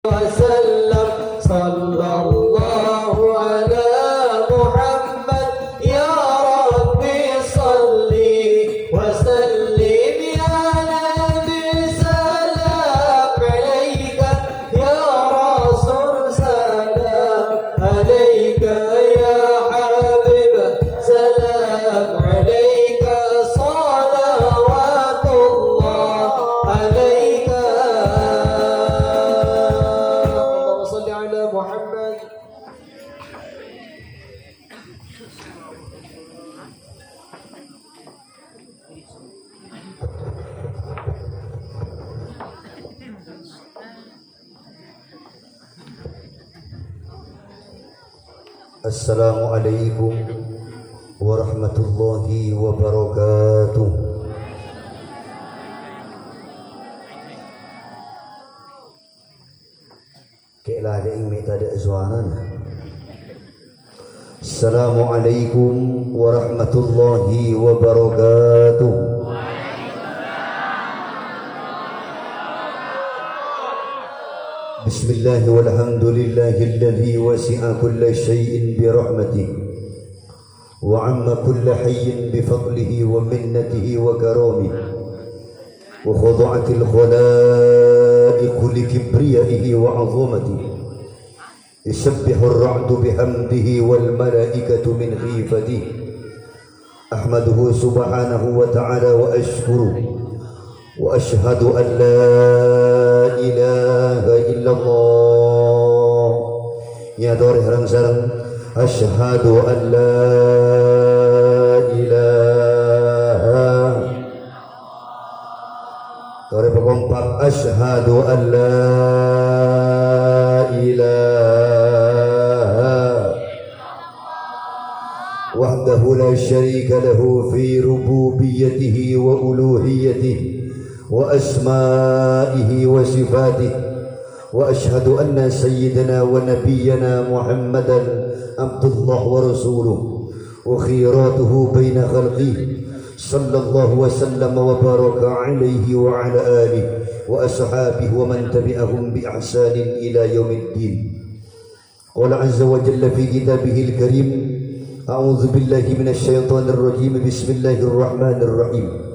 وسلم صلى الله على محمد يا ربي صل وسلم يا نبي سلام عليك يا رسول سلام عليك يا حبيب سلام عليك صلوات الله عليك اللهم صل على محمد. Assalamualaikum warahmatullahi wabarakatuh. Kailah ada yang tak ada suara. Assalamualaikum warahmatullahi wabarakatuh. Bismillah walhamdulillahilladzi wasi'a kulla syai'in birahmatihi wa 'amma kulla hayyin bifadlihi wa minnatihi wa karamihi wa khada'atil khalaiqu likibriyaihi wa 'azamatihi yusabbihu ar-ra'du bihamdihi wal malaikatu min khifatihi ahmaduhu subhanahu wa ta'ala wa ashkuruhu wa ashhadu an la ilaha illallah ya doreh rang sarang ashhadu an la ilaha doreh pagompak ashhadu an la ilaha wahdahu la syarika lahu fi rububiyyatihi wa uluhiyyatihi وأسمائه وصفاته وأشهد أن سيدنا ونبينا محمدا عبد الله ورسوله وخيراته بين خلقه صلى الله وسلم وبارك عليه وعلى آله وأصحابه ومن تبعهم بإحسان إلى يوم الدين. قال عز وجل في كتابه الكريم أعوذ بالله من الشيطان الرجيم بسم الله الرحمن الرحيم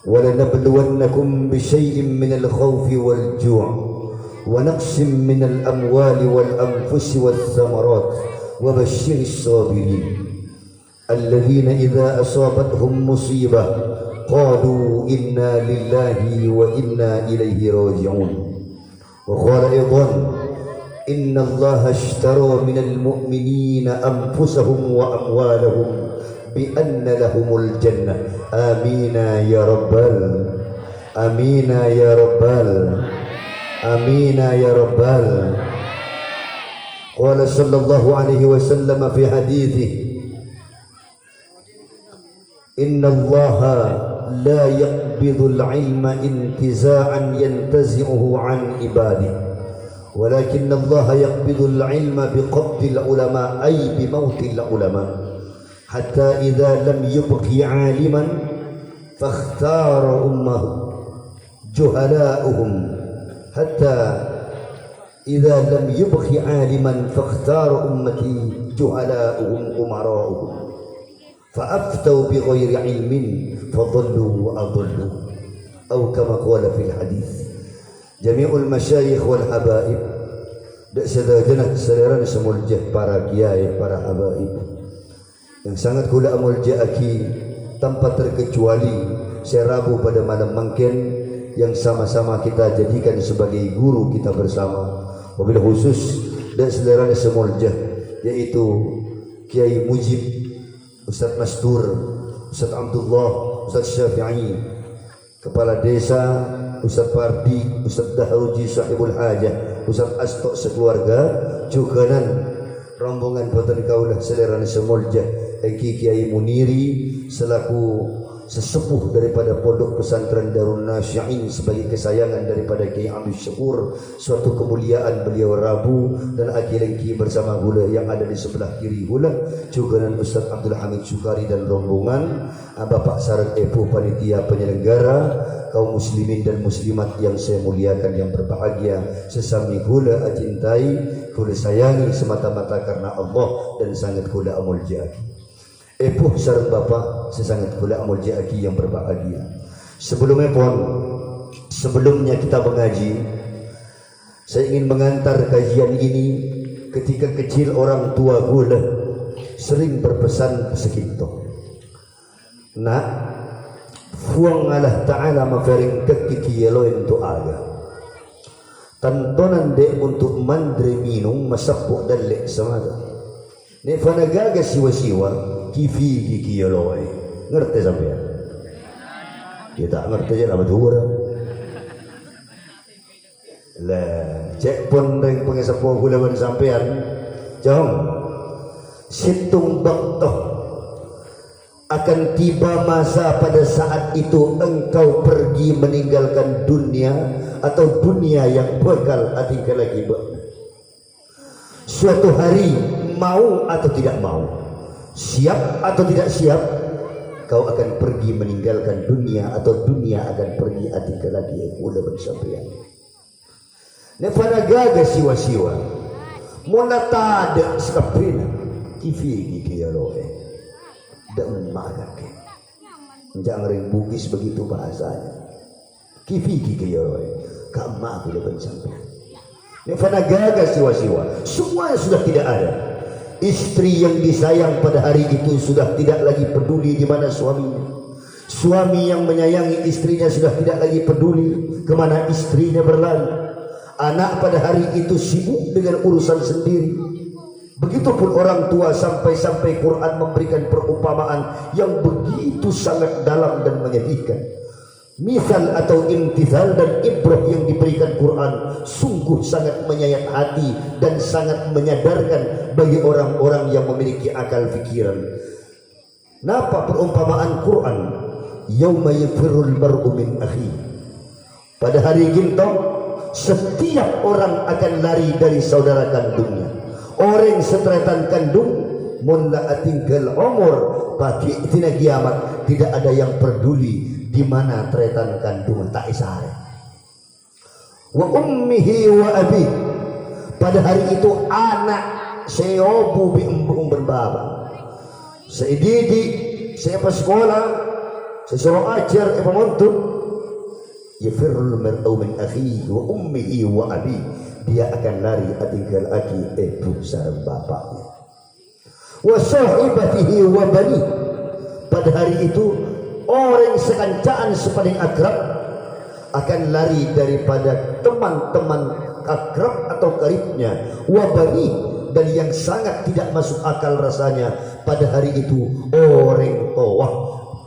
وَلَنَبْلُوَنَّكُمْ بِشَيْءٍ مِّنَ الْخَوْفِ وَالْجُوعِ وَنَقْصٍ مِّنَ الْأَمْوَالِ وَالْأَنفُسِ وَالثَّمَرَاتِ وَبَشِّرِ الصَّابِرِينَ الَّذِينَ إِذَا أَصَابَتْهُم مُّصِيبَةٌ قَالُوا إِنَّا لِلَّهِ وَإِنَّا إِلَيْهِ راجعون. وقال أيضا إِنَّ اللَّهَ اشْتَرَى مِنَ الْمُؤْمِنِينَ أَنفُسَهُمْ وَأَمْوَالَهُمْ بأن لهم الجنة آمين يا رب آمين يا رب آمين يا رب. قال صلى الله عليه وسلم في حديثه إن الله لا يقبض العلم انتزاعا ينتزعه عن عباده ولكن الله يقبض العلم بقبض العلماء أي بموت العلماء حتى إذا لم يبق عالما فاختار أمه جهلاؤهم حتى إذا لم يبق عالما فاختار أمتي جهلاؤهم أمراؤهم فأفتوا بغير علم فضلوا وأضلوا أو كما قال في الحديث. جميع المشايخ والحبائب sedaya selera semulja para kiai para habaib yang sangat kula amuljaaki tanpa terkecuali saya Rabu pada malam mangken yang sama-sama kita jadikan sebagai guru kita bersama, wabil khusus dan saudara semulja yaitu Kiai Mujib, Ustaz Mastur, Ustaz Abdullah, Ustaz Syafi'i, Kepala Desa Ustaz Fardi, Ustaz Dahruji Sahibul Hajah, Ustaz Astok sekeluarga, juganan rombongan boten kaulah saudara semulja Eki Kiai Muniri selaku sesepuh daripada Pondok Pesantren Darun Nasyi'in sebagai kesayangan daripada Kiai Abdul Syukur. Suatu kemuliaan beliau Rabu dan akhirnya bersama hula yang ada di sebelah kiri hula juga dengan Ustaz Abdul Hamid Syukari dan rombongan, Bapak Sarang Epo panitia penyelenggara, kaum muslimin dan muslimat yang saya muliakan yang berbahagia, sesami hula acintai, hula sayangi semata-mata karena Allah dan sangat hula amul jaki. Epuh sareng Bapak sesangat kula amul jaki yang berbahagia. Sebelumnya kita mengaji, saya ingin mengantar kajian ini. Ketika kecil orang tua kula sering berpesan sekinto, nak fuang Allah Ta'ala mafaring kekiki yeloin tu aga tantonan de untuk mandre minum masapuk dalek samada ne fanagaga siwa-siwa kifi gigi yoloy. Ngerti sampean? Kita ngerti aja lah betul. Lah cek pun ring pengesepuh gulawan sampean jom situng baktoh akan tiba masa pada saat itu engkau pergi meninggalkan dunia atau dunia yang bakal tinggal lagi. Suatu hari mau atau tidak mau, siap atau tidak siap, kau akan pergi meninggalkan dunia atau dunia akan pergi tinggal lagi. Udah bersampean nefana gaga siwa-siwa mula tada sekapina kifi gigi yaloe dan magake jangan ring bugis begitu bahasanya kifi gigi yaloe kama udah bersampean nefana gaga siwa-siwa semua sudah tidak ada. Istri yang disayang pada hari itu sudah tidak lagi peduli di mana suaminya. Suami yang menyayangi istrinya sudah tidak lagi peduli kemana istrinya berlari. Anak pada hari itu sibuk dengan urusan sendiri. Begitupun orang tua sampai-sampai Quran memberikan perumpamaan yang begitu sangat dalam dan menyedihkan. Misal atau imtithal dan ibrah yang diberikan Quran sungguh sangat menyayat hati dan sangat menyadarkan bagi orang-orang yang memiliki akal fikiran. Napa perumpamaan Quran? Yauma yafirrul mar'u min akhi. Pada hari gintong setiap orang akan lari dari saudara kandungnya. Orang setretan kandung mulla atinggal umur bagi tina kiamat tidak ada yang peduli di mana tretan kandungan tak isare. Wa ummihi wa abi. Pada hari itu anak seobu bi umbung berbaba. Saya didik, saya pas sekolah, saya suruh ajar, saya menuntut. Yafirrul mar'u min akhihi wa ummihi wa abi. Dia akan lari tinggal aki ibu sareng bapaknya. Wa sahibatihi wa bani. Pada hari itu orang sekancaan sepaling akrab akan lari daripada teman-teman akrab atau karibnya. Wabani, dan yang sangat tidak masuk akal rasanya pada hari itu orang tua,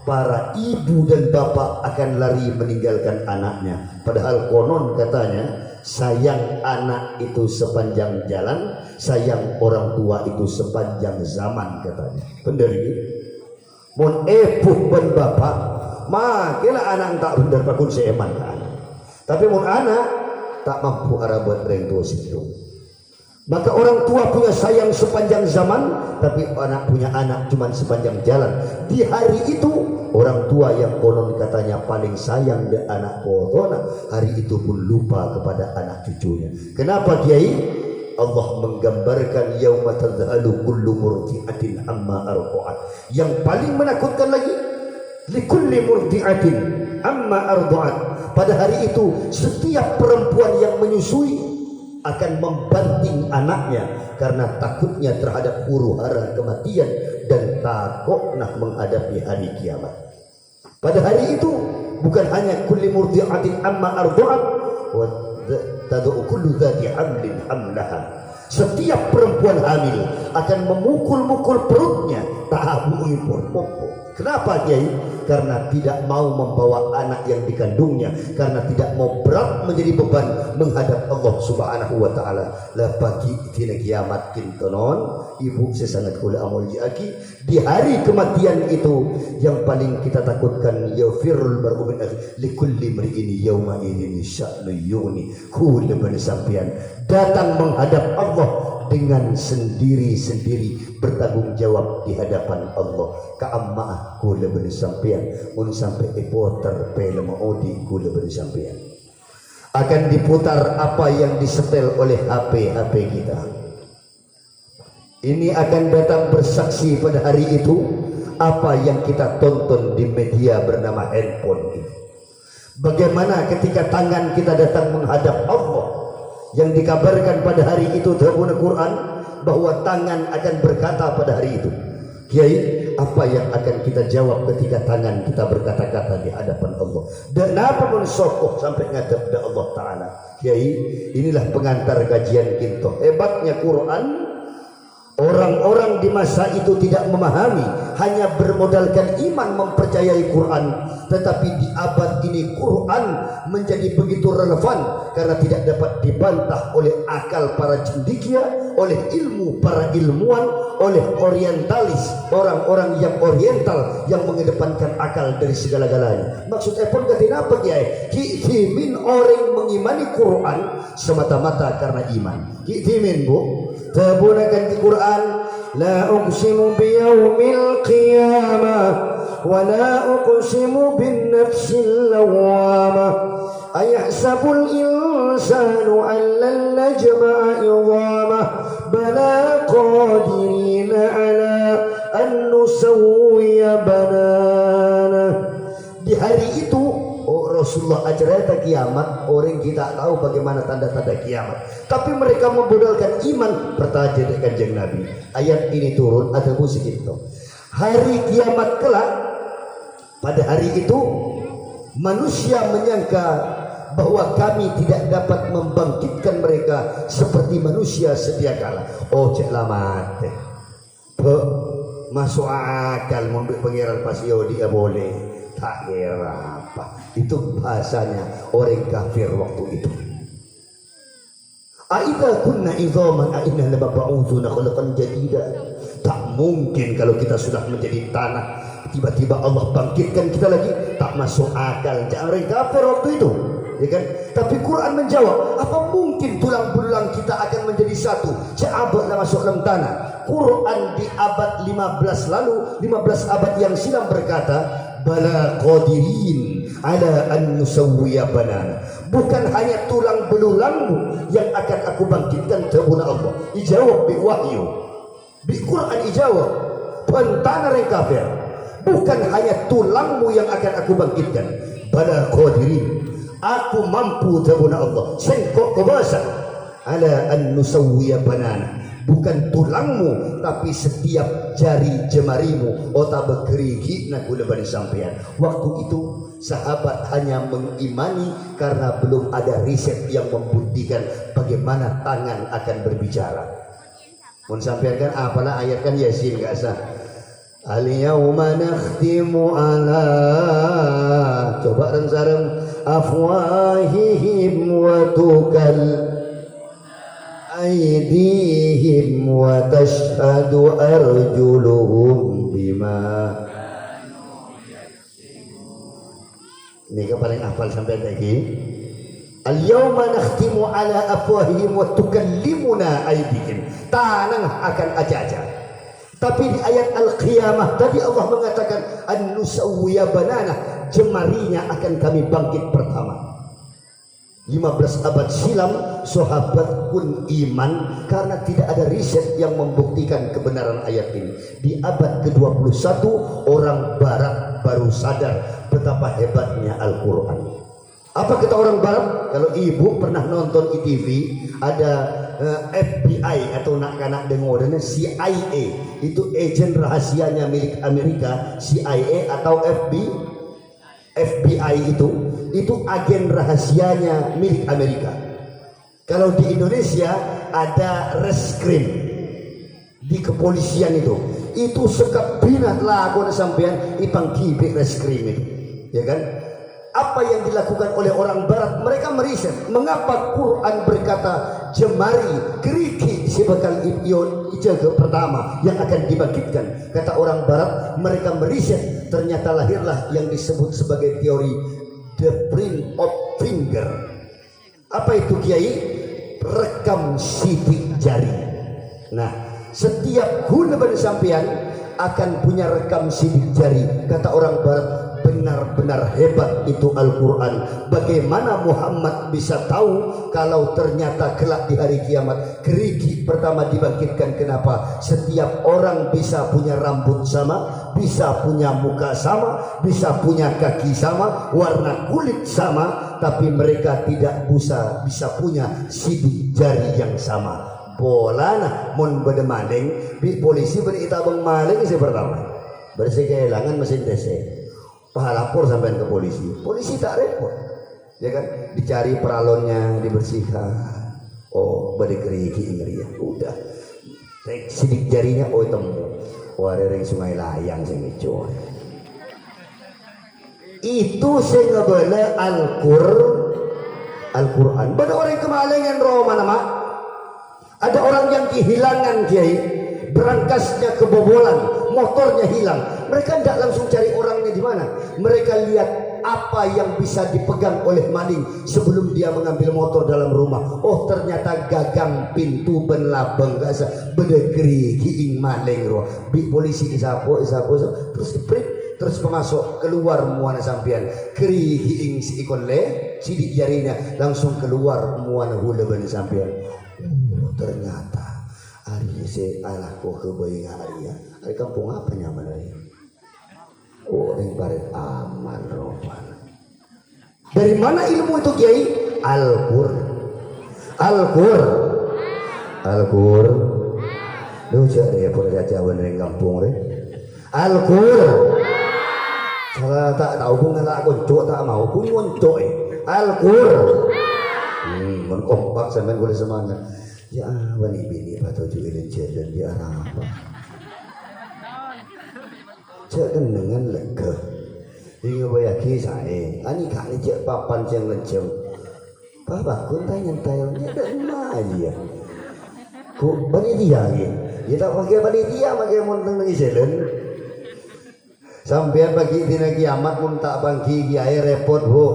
para ibu dan bapak akan lari meninggalkan anaknya. Padahal konon katanya sayang anak itu sepanjang jalan, sayang orang tua itu sepanjang zaman katanya. Benar gitu? Mon epuh ben bapak makilah anak tak bener pakun seeman kan. Tapi mon anak tak mampu arah buat reng tua situ. Maka orang tua punya sayang sepanjang zaman, tapi anak punya anak cuma sepanjang jalan. Di hari itu orang tua yang konon katanya paling sayang dan anak potona, hari itu pun lupa kepada anak cucunya. Kenapa Kiai? Allah menggambarkan yauma tadhalu kullu murdi'atin amma arda'at. Yang paling menakutkan lagi, likulli murdi'atin amma arda'at. Pada hari itu setiap perempuan yang menyusui akan membanting anaknya karena takutnya terhadap huru-hara kematian dan takutnya menghadapi hari kiamat. Pada hari itu bukan hanya kulli murdi'atin amma arda'at wa tad'u kullu dzati hamlin hamlaha. Setiap perempuan hamil akan memukul-mukul perutnya, tahabu impor popo. Kenapa Kiai? Karena tidak mau membawa anak yang dikandungnya, karena tidak mau berat menjadi beban menghadap Allah Subhanahu wa taala la pagi dina kiamat kintonon ibu sesangat kula amul aki di hari kematian itu yang paling kita takutkan yafirul baru min likulli mri'in yauma idin sya'nu yuni kula sampean datang menghadap Allah dengan sendiri-sendiri bertanggung jawab di hadapan Allah. Ka'ammaah kula sampean mun sampai epoter film odi kula sampean akan diputar apa yang disetel oleh HP kita. Ini akan datang bersaksi pada hari itu apa yang kita tonton di media bernama handphone ini. Bagaimana ketika tangan kita datang menghadap Allah yang dikabarkan pada hari itu dalam Al-Quran bahwa tangan akan berkata pada hari itu. Kiai, apa yang akan kita jawab ketika tangan kita berkata-kata di hadapan Allah? Dan apa mensokoh sampai ngadep da Allah Ta'ala? Kiai, inilah pengantar kajian kita. Hebatnya Quran, orang-orang di masa itu tidak memahami, hanya bermodalkan iman mempercayai Quran. Tetapi di abad ini Quran menjadi begitu relevan karena tidak dapat dibantah oleh akal para cendekia, oleh ilmu para ilmuwan, oleh orientalis, orang-orang yang oriental yang mengedepankan akal dari segala-galanya. Maksudnya pun ketika apa kiai? Ki'imin orang mengimani Quran semata-mata karena iman. Ki'imin bu, tabunakan di Quran la uqsimu biyaumil qiyamah wa la uqsimu bin nafsil lawamah ayahsabul insanu an lan najma'a idhamah bala qadirina ala an nusawwiya banana. Di hari itu Rasulullah ajarkan kiamat, orang kita tahu bagaimana tanda-tanda kiamat. Tapi mereka memodalkan iman pertanyaan dari kanjeng Nabi. Ayat ini turun ada musik itu. Hari kiamat kelak, pada hari itu manusia menyangka bahwa kami tidak dapat membangkitkan mereka seperti manusia sedia kala. Oh cek lamat, masuk akal memberi pengiran pasio dia boleh. Tak kira apa. Itu bahasanya orang kafir waktu itu. Aidza kunna idzaman aina laba'udzuna khalqan jadida. Tak mungkin kalau kita sudah menjadi tanah tiba-tiba Allah bangkitkan kita lagi. Tak masuk akal. Jangan orang kafir waktu itu, ya kan? Tapi Quran menjawab, apa mungkin tulang belulang kita akan menjadi satu? Seabad masuk dalam tanah. Quran di abad 15 lalu, 15 abad yang silam berkata, bala qadirin ala an nusawwiya banana. Bukan hanya tulang belulangmu yang akan aku bangkitkan kepada Allah. Dijawab bi wahyu. Di Quran dijawab, pentana orang kafir. Bukan hanya tulangmu yang akan aku bangkitkan. Bala qadirin. Aku mampu kepada Allah. Sengkok kebasa ala an nusawwiya banana. Bukan tulangmu tapi setiap jari jemarimu otak bekerigi nak gula bani sampean. Waktu itu sahabat hanya mengimani karena belum ada riset yang membuktikan bagaimana tangan akan berbicara. Mun sampean kan apalah ayat kan Yasin enggak sah. Al-yauma nakhtimu ala coba dan sareng afwahihim wa tukal aydihim wa tashhadu arjuluhum bima. Ini yang paling hafal sampai lagi. Al-yawma nakhtimu ala afwahihim wa tukallimuna aydihim. Tanang akan aja-aja. Tapi di ayat Al-Qiyamah tadi Allah mengatakan an-nusawwiya banana, jemarinya akan kami bangkit pertama. 15 abad silam sahabat pun iman karena tidak ada riset yang membuktikan kebenaran ayat ini. Di abad ke-21 orang barat baru sadar betapa hebatnya Al-Quran. Apa kata orang barat? Kalau ibu pernah nonton ITV, ada FBI atau nak-nak dengarnya CIA, itu agen rahasianya milik Amerika. CIA atau FBI itu agen rahasianya milik Amerika. Kalau di Indonesia ada reskrim di kepolisian itu sekabinat lah aku sampean ipang kibik reskrim itu, ya kan? apa yang dilakukan oleh orang barat. Mereka meriset mengapa Quran berkata jemari keriki si bakal ion ijaga pertama yang akan dibangkitkan. Kata orang barat, mereka meriset ternyata lahirlah yang disebut sebagai teori the print of finger. Apa itu Kiai? Rekam sidik jari. Nah, setiap guna sampean akan punya rekam sidik jari. Kata orang barat, benar-benar hebat itu Al-Quran. Bagaimana Muhammad bisa tahu kalau ternyata kelak di hari kiamat keriki pertama dibangkitkan? Kenapa? Setiap orang bisa punya rambut sama, bisa punya muka sama, bisa punya kaki sama, warna kulit sama, tapi mereka tidak bisa punya sidik jari yang sama. Bola nah mun bede maling, polisi beri itabang maling si pertama bersih kehilangan mesin TC, lapor sampai ke polisi. Polisi tak repot, ya kan? Dicari peralonnya, dibersihkan. Oh, bade keriki ngeri ya. Udah. Sidik jarinya oh temu. Warering Sungai Layang sing ijo. Itu sing ngebele Al-Quran. Bade orang kemalingan roh mana mak? Ada orang yang kehilangan Kiai, berangkasnya kebobolan, motornya hilang. Mereka tidak langsung cari orangnya di mana. Mereka lihat apa yang bisa dipegang oleh maling sebelum dia mengambil motor dalam rumah. Oh, ternyata gagang pintu benlabeng gasa bedegri kiing maling roh. Bi polisi isapo terus diprint, terus pemasok keluar muana sampian keri kiing si ikon le sidik jarinya langsung keluar muana hula bani sampian. Ternyata hari si anakku kebayang hari ya. Hari kampung apa nyaman hari? Oh, yang baret aman roban. Dari mana ilmu itu Kiai? Al-Qur. Lu cari ya pura jawan dari kampung re. Al-Qur. Salah tak tahu pun ngelak koncok tak mau pun koncok Al-Qur. Kompak sampai boleh semangat. Ya wani bini atau juga jalan di arah apa? Jangan dengan lega. Hingga bayaki saya. Ani kali cek papan yang lencem. Papa kun tanya tayangnya dan aja. Ku bani dia ya. Ya tak pakai bani dia, pakai monteng lagi jalan. Sampai pagi tina kiamat pun tak bangki kiai repot bu.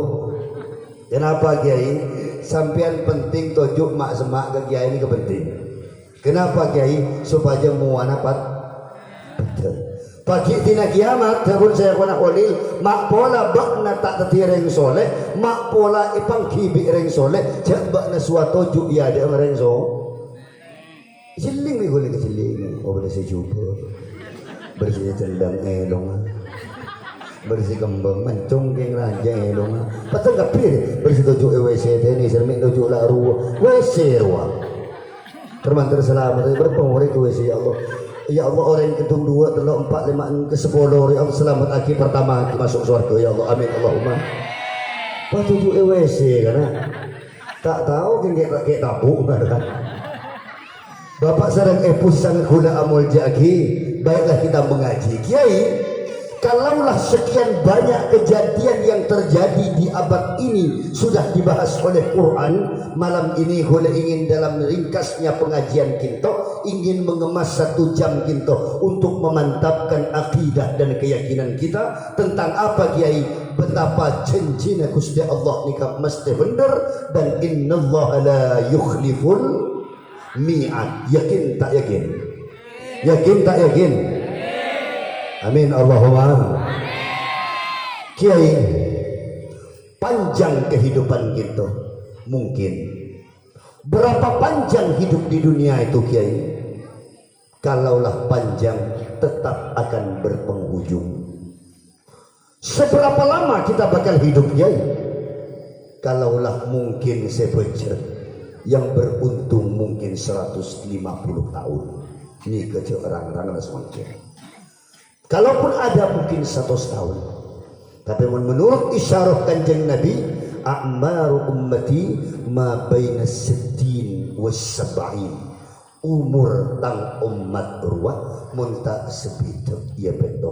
Kenapa Kiai? Sampian penting tojuk mak semak ke Kiai ini kepenting. Kenapa Kiai? Supaya muana betul. Pagi tina kiamat tahun saya kena kolil mak pola bakna tak teti reng soleh, mak pola ipang kibi reng soleh, jak bakna suatu juk ya ada reng so. Jeling ni kolil ke jeling. Oh boleh saya jumpa. Bersih cendang elong. Bersih kembang mancung geng raja elong. Patang kapir bersih tujuh WC ini sermik tujuh laru WC ruang. Termantar selamat berpengurus WC ya Allah. Ya Allah orang kedung 2, 3, 4, 5, ke 10 ya Allah selamat aki pertama aki masuk surga ya Allah amin Allahumma. Tujuh WC karena tak tahu kayak tabuk kan. Bapak sarang epus sang guna amul jagi. Baiklah kita mengaji Kiai. Kalaulah sekian banyak kejadian yang terjadi di abad ini sudah dibahas oleh Quran, malam ini Hula ingin dalam ringkasnya pengajian kinto ingin mengemas 1 jam kinto untuk memantapkan akidah dan keyakinan kita tentang apa Kiai? Betapa janjina Gusti Allah nikah mesti bener dan innallaha la yukhliful mi'ad. Yakin tak yakin? Yakin tak yakin? Amin Allahumma. Kiai, panjang kehidupan kita mungkin. Berapa panjang hidup di dunia itu Kiai? Kalaulah panjang tetap akan berpenghujung. Seberapa lama kita bakal hidup Kiai? Kalaulah mungkin sepecer yang beruntung mungkin 150 tahun. Ini kerja orang-orang semuanya. Kalaupun ada mungkin 100 tahun. Tapi menurut isyarah kanjeng Nabi, a'maru ummati ma baina sittin was sab'in. Umur tang umat ruwah mun tak sepitu ia 70.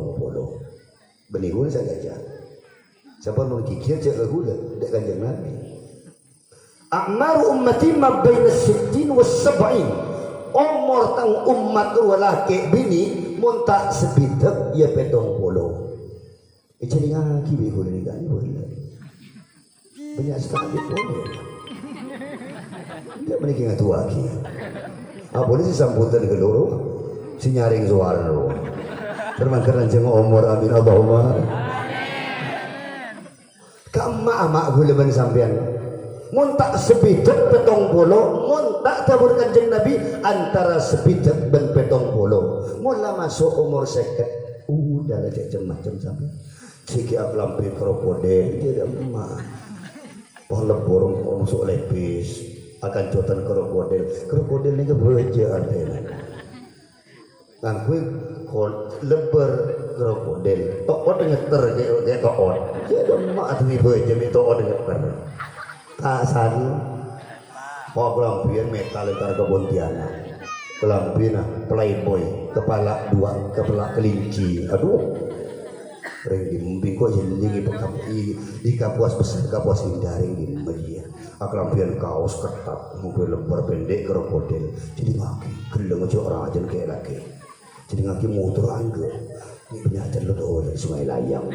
Benihun saja. Siapa mau kikir cek lagu dah dak kanjeng Nabi. A'maru ummati ma baina 60 was 70. Umur tang umat laki bini mun tak sebidak ya 70. Jadi ngaki be boleh ni boleh. Banyak sekali boleh. Dia menikah dengan tua lagi. Boleh sih sambutan ke loro, si nyaring suara lo. Firman kerana jenguk umur amin Allahumma. Kama-ama gue leban sampean. Mun tak sebidak 70, mun tak tabur kanjeng Nabi antara sebidak dan 70. Mun lah masuk umur 50, udah lah macam-macam sampean. Siki aklampi krokodil dia dah emak. Pohon borong masuk lepis akan jotan krokodil ni ke beja artinya. Kan kui lebar krokodil. Tok ngeter dia tok. Dia dah emak tu beja ni tok ngeter. Tak sani, kelampian metal antara kebuntiana, kelampian playboy, kepala dua, kepala kelinci, aduh, ring di mumpi kok jelingi pekapi di kapuas besar kapuas indah ring di media, kelampian kaos ketat, mungkin lebar pendek krokodil, jadi ngaki, geleng aja orang aja kayak laki, jadi ngaki motor anggur, ini penyajar lo tuh dari Sungai Layang.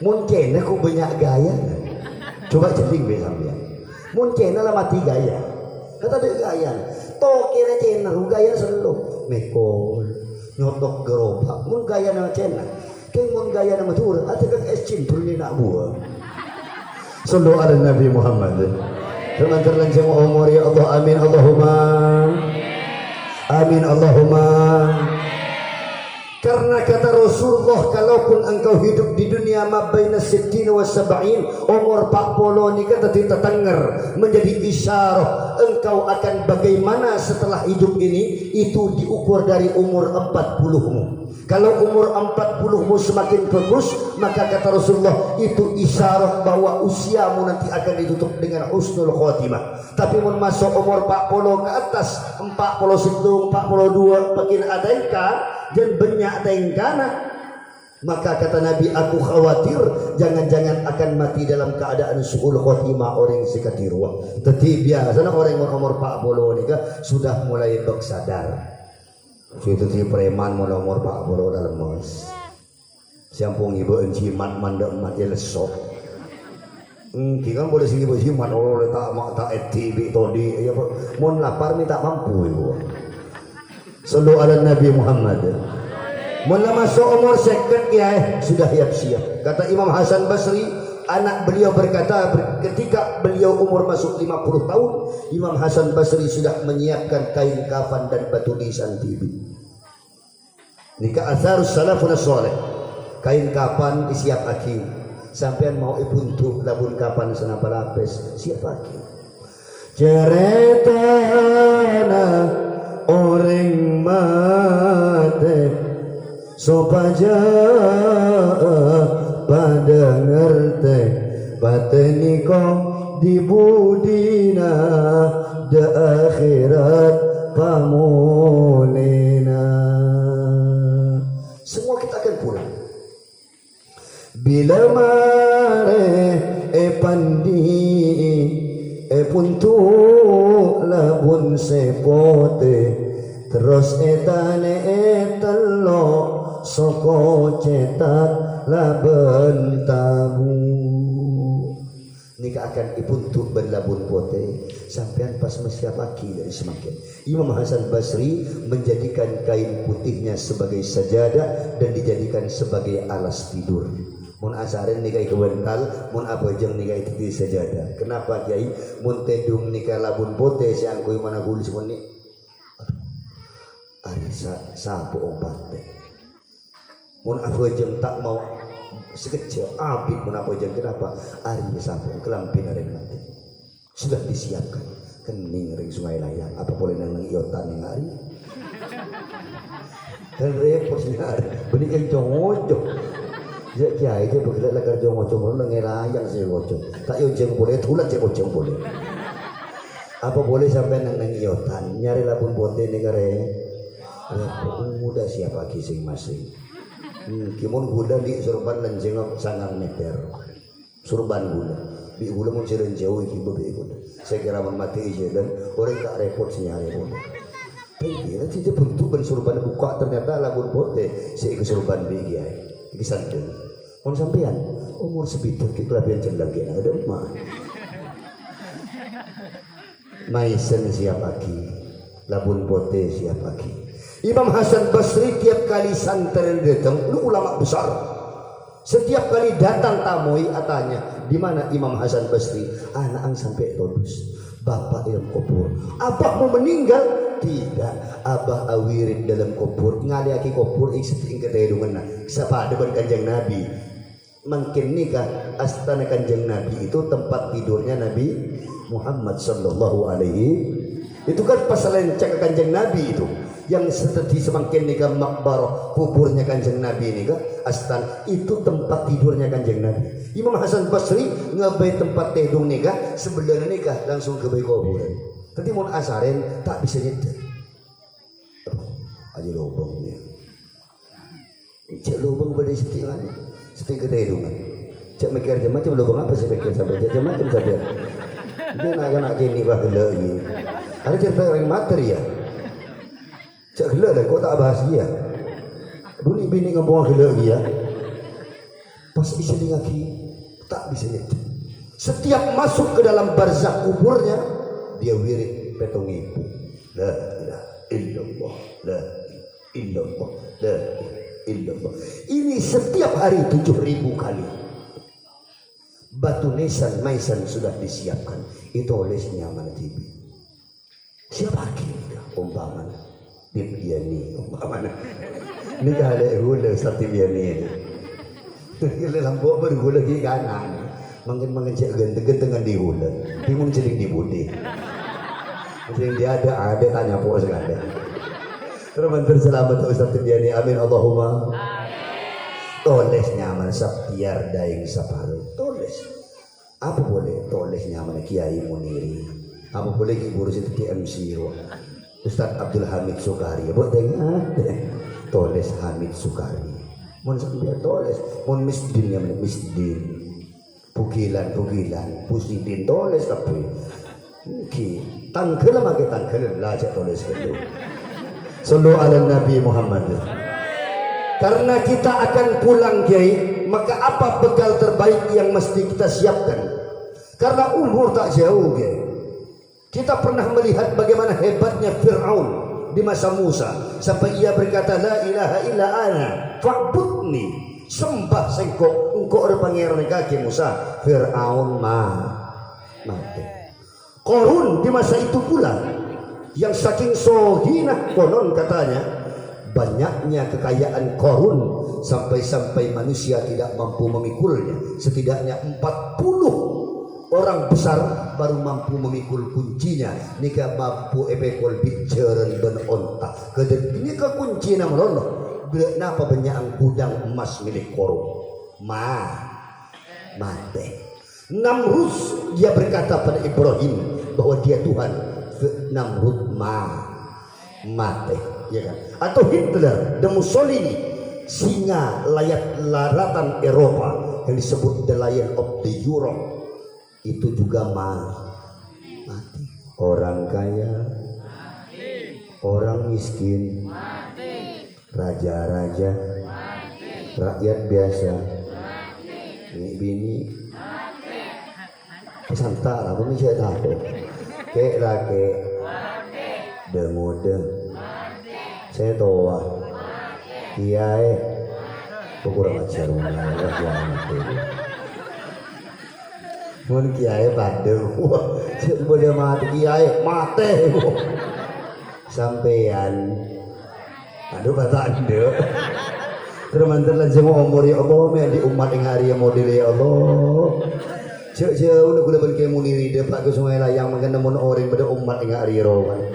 Mungkin aku banyak gaya. Coba celing be sampean. Mungkin lah mati gaya. Kata dia gaya. To kira cena gaya selalu. Mekol nyotok gerobak. Mun gaya nama cena. Keng mun gaya nama tur. Ada kan es cimpul ni nak buah. Sallu ala Nabi Muhammad. Firman terlanjang umur ya Allah amin Allahumma. Amin Allahumma. Karena kata Rasulullah, kalaupun engkau hidup di dunia mabaina 60 wa 70, umur 40 ni kata tetengger menjadi isyarah engkau akan bagaimana setelah hidup ini, itu diukur dari umur 40mu. Kalau umur 40mu semakin bagus, maka kata Rasulullah itu isyarah bahwa usiamu nanti akan ditutup dengan husnul khotimah. Tapi mun masuk umur 40 ke atas, 41, 42 makin adengka dan banyak tengkana, maka kata Nabi, aku khawatir jangan-jangan akan mati dalam keadaan su'ul khotimah orang sekatirwa. Tetapi biasanya orang umur 40 ni sudah mulai bersadar. Itu ti preman mulai umur 40 dalam mos. Siampung ibu encimat mandek mat ya lesok. Kita boleh sing ibu cimat oleh tak eti todi ya mun lapar ni tak mampu ibu. Sallu ala Nabi Muhammad. Mula masuk umur 50 ya sudah siap. Kata Imam Hasan Basri, anak beliau berkata ketika beliau umur masuk 50 tahun, Imam Hasan Basri sudah menyiapkan kain kafan dan batu nisan tibi. Nika asarus salafun salih. Kain kafan disiap aki. Sampean mau ipuntuh labun kapan senapa lapis siap aki. Ceretana orang mate sopaja pada ngerti bateni kong di budina de akhirat pamulina. Semua kita akan pulang bila mare pandi puntu labun sepote terus etane etelo soko cetak laben tabu. Nika akan ipuntuk berlabun pote sampean pas mesya pagi dari semakin. Imam Hasan Basri menjadikan kain putihnya sebagai sajadah dan dijadikan sebagai alas tidur. Mun asarin nika kebental, mun abajeng nika itu sajadah. Kenapa Kiai? Mun tedung nika labun pote siangkui mana gulis mun ni. Ari sapu obat teh. Mun abajeng tak mau sekecil abid mun abajeng kenapa? Ari sapu kelampin arek nanti. Sudah disiapkan kening ring Sungai Layang. Apa boleh nang iotan ning ari? Dan repot sih ari. Benih yang jongojok. Ya kiai dia bergerak lagar jongojok mun nang layang sih jongojok. Tak yo jeng boleh tulat cek ojong boleh. Apa boleh sampai nang iotan nyari labun pote ning are. Mudah siap lagi sing masing. Kimun gula di surban lan jengok sangang meter. Surban gula. Bi gula mun siren jauh iki bebe gula. Saya kira mun mati aja dan orang tak repot senyari gula. Tapi nanti dia bentuk ban surban buka ternyata lagun pote si ke surban begi ai. Iki santen. Mun sampean umur sepitu ki kelabian cendak ki ada mah. Maisen siap lagi. Labun pote siap lagi. Imam Hasan Basri tiap kali santren datang, lu ulama besar. Setiap kali datang tamui atanya, di mana Imam Hasan Basri? Anak ang sampai todus. Bapak yang kubur. Abah mau meninggal? Tidak. Abah awirin dalam kubur. Ngaliaki kubur ikseting ketedungan. Siapa depan kanjeng Nabi? Makin nikah astana kanjeng Nabi itu tempat tidurnya Nabi Muhammad sallallahu alaihi. Itu kan pasal cek kanjeng Nabi itu. Yang seperti semakin nikah makbarah kuburnya kanjeng Nabi nikah astan itu tempat tidurnya kanjeng Nabi. Imam Hasan Basri ngabai tempat tidur nikah sebelum nikah langsung ke bayi kuburan. Tapi mau asaren tak bisa nyetir. Aja lubangnya. Cek lubang pada settingan, setting ketidungan. Cek mikir macam lubang apa sih mikir sampai macam saja. Dia nak gini bah lagi. Ada cerita orang materi ya. Cak gila dah, kau tak bahas dia. Dulu bini ngomong gila dia. Pas istri lagi tak bisa nyetir. Setiap masuk ke dalam barzakh kuburnya, dia wirid petong ibu. La ilaha illallah, la illallah, la illallah. Ini setiap hari 7.000 kali. Batu nisan, maisan sudah disiapkan. Itu olesnya mana TV. Siapa lagi umpamanya? Bibiani, umpamanya. Ini dah ada gula satu biani ini. Kita lampu bergula di kanan. Makin cek genteng-gentengan di gula. Bingung celing di budi. Celing dia ada tanya puas ada. Terus selamat Ustaz Biani. Amin Allahumma. Toles nyaman saptiar daing saparu. Toles. Apa boleh toles nyaman Kiai Muniri. Apa boleh ibu itu TMC Ustaz Abdul Hamid Sukari. Buat dengar toles Hamid Sukari. Mun sampai toles, mun misdin yang misdin. Pugilan, pusidin toles tapi. Ki tangkel make tangkel lah cak toles itu. Sallu ala Nabi Muhammad. Karena kita akan pulang Kiai, maka apa bekal terbaik yang mesti kita siapkan? Karena umur tak jauh Kiai. Kita pernah melihat bagaimana hebatnya Fir'aun di masa Musa sampai ia berkata la ilaha illa ana fa'budni, sembah sengkok engkau ada pangeran kaki Musa. Fir'aun mati. Qarun di masa itu pula yang saking sohinah konon katanya banyaknya kekayaan Qarun sampai manusia tidak mampu memikulnya. Setidaknya 40 orang besar baru mampu memikul kuncinya. Nika mampu epekol bicaran dan onta. Kedek nika kunci nama Allah. Kenapa banyak gudang emas milik Qarun? Mati. Namrud dia berkata pada Ibrahim bahwa dia Tuhan. Namrud mati. Ya kan? Atau Hitler dan Mussolini, singa laratan Eropa yang disebut the Lion of the Europe. Itu juga mati. Orang kaya mati. Orang miskin mati. Raja-raja mati. Rakyat biasa mati. Bini mati. Santara pun bisa tahu. Kek laki demode saya tua kiai kurang ajar mun kiai bandel boleh mati kiai mati sampean aduh kata anda terus mantan semua umur ya Allah di umat yang hari yang model ya Allah jauh nak guna berkai muniri dapat ke sungai layang makan namun orang pada umat yang hari rohan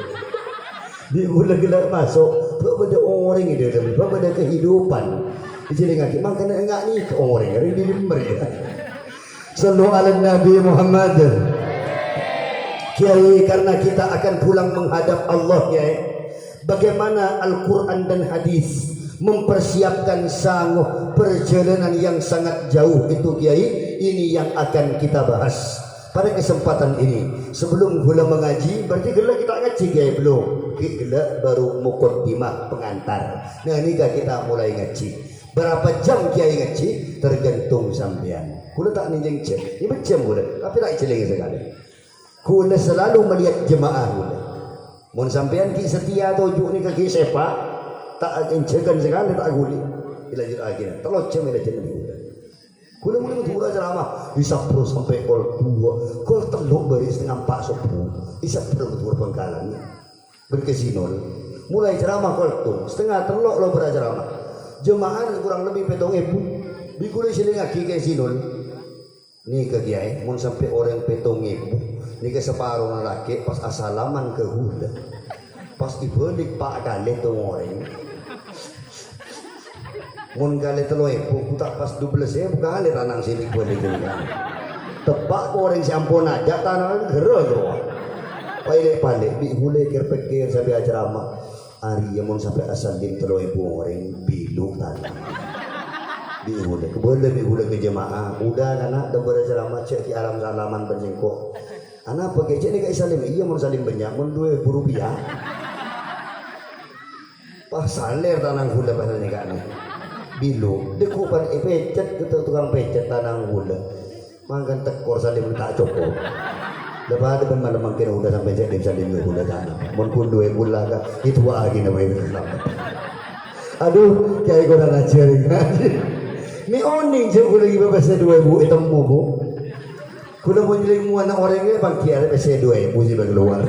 di bulan gelap masuk pada orang ini pada kehidupan jadi ngaki makan enggak nih orang yang di limber ya. Sallu ala Nabi Muhammad. Kiai, karena kita akan pulang menghadap Allah Kiai. Bagaimana Al-Quran dan hadis mempersiapkan sanggup perjalanan yang sangat jauh itu Kiai. Ini yang akan kita bahas pada kesempatan ini. Sebelum gula mengaji, berarti gula kita ngaji Kiai belum? Gula baru mukaddimah pengantar. Nah ini kita mulai ngaji. Berapa jam Kiai ngaji tergantung sampean. Gula tak ninjeng jam, ini jam gula, tapi tak jeling sekali. Gula selalu melihat jemaah gula. Mun sampean ki setia tojuk ni kaki sepak, tak encekan sekali tak guli. Dilanjut lagi. Terlalu jam ila jam gula. Gula mulai mula ceramah bisa pro sampai kol 2, kol 3 bari setengah 4 subuh. Bisa pro tur Bangkalan. Berkesinol. Mulai ceramah kol 2, setengah 3 lo berceramah. Jemaah kurang lebih 7.000. Bikule siling aki ke sinol. Ni ke Kiai, mun sampai orang 7.000. Ni ke separuh lelaki pas asalaman ke hula. Pas dibalik pak kali tu orang. Mun kali 3.000 tak pas 12.000 kali tanang sini balik tu. Tepak orang siampun aja tanang gerah. Balik bi hule pikir sampai ceramah. Hari yang mau sampai asal dim 3.000 orang bilu tanah. Bihula, bihula ke jemaah. Udah anak dah berceramah cek di alam salaman berjengkok. Anak pakai cek ni kat salim. Iya mau salim banyak, mau 2.000 rupiah. Pas saler tanang hula pasal ni kat ni. Bilu, dekupan pecet kita tukang pecet tanang hula. Makan tekor salim tak cukup. Lepas ada malam makin udah sampai jadi saling gula tanah. Mun pun 2 bulan kah itu lagi nama itu selamat. Aduh, kayak gua nak cari ngaji. Ni oning je gula lagi bahasa 2.000 itu mubu. Gula pun jadi anak orangnya bangki ada bahasa 2.000 sih bagi luar.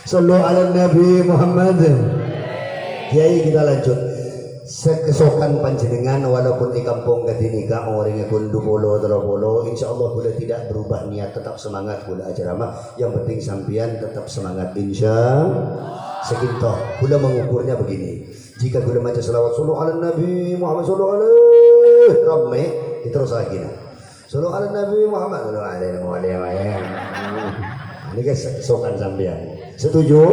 Sallallahu ala Nabi Muhammad. Kiai kita lanjut. Sekesokan panjenengan walaupun di kampung ketinika orangnya pun 20-30 insyaallah gula tidak berubah niat, tetap semangat gula ceramah. Yang penting sampian tetap semangat insyaallah. Sekintoh gula mengukurnya begini, jika gula baca selawat sallallahu ala Nabi Muhammad sallallahu alaihi ramai terus lagi nah sallallahu ala Nabi Muhammad sallallahu alaihi wasallam. Ini guys kesokan sampian setuju?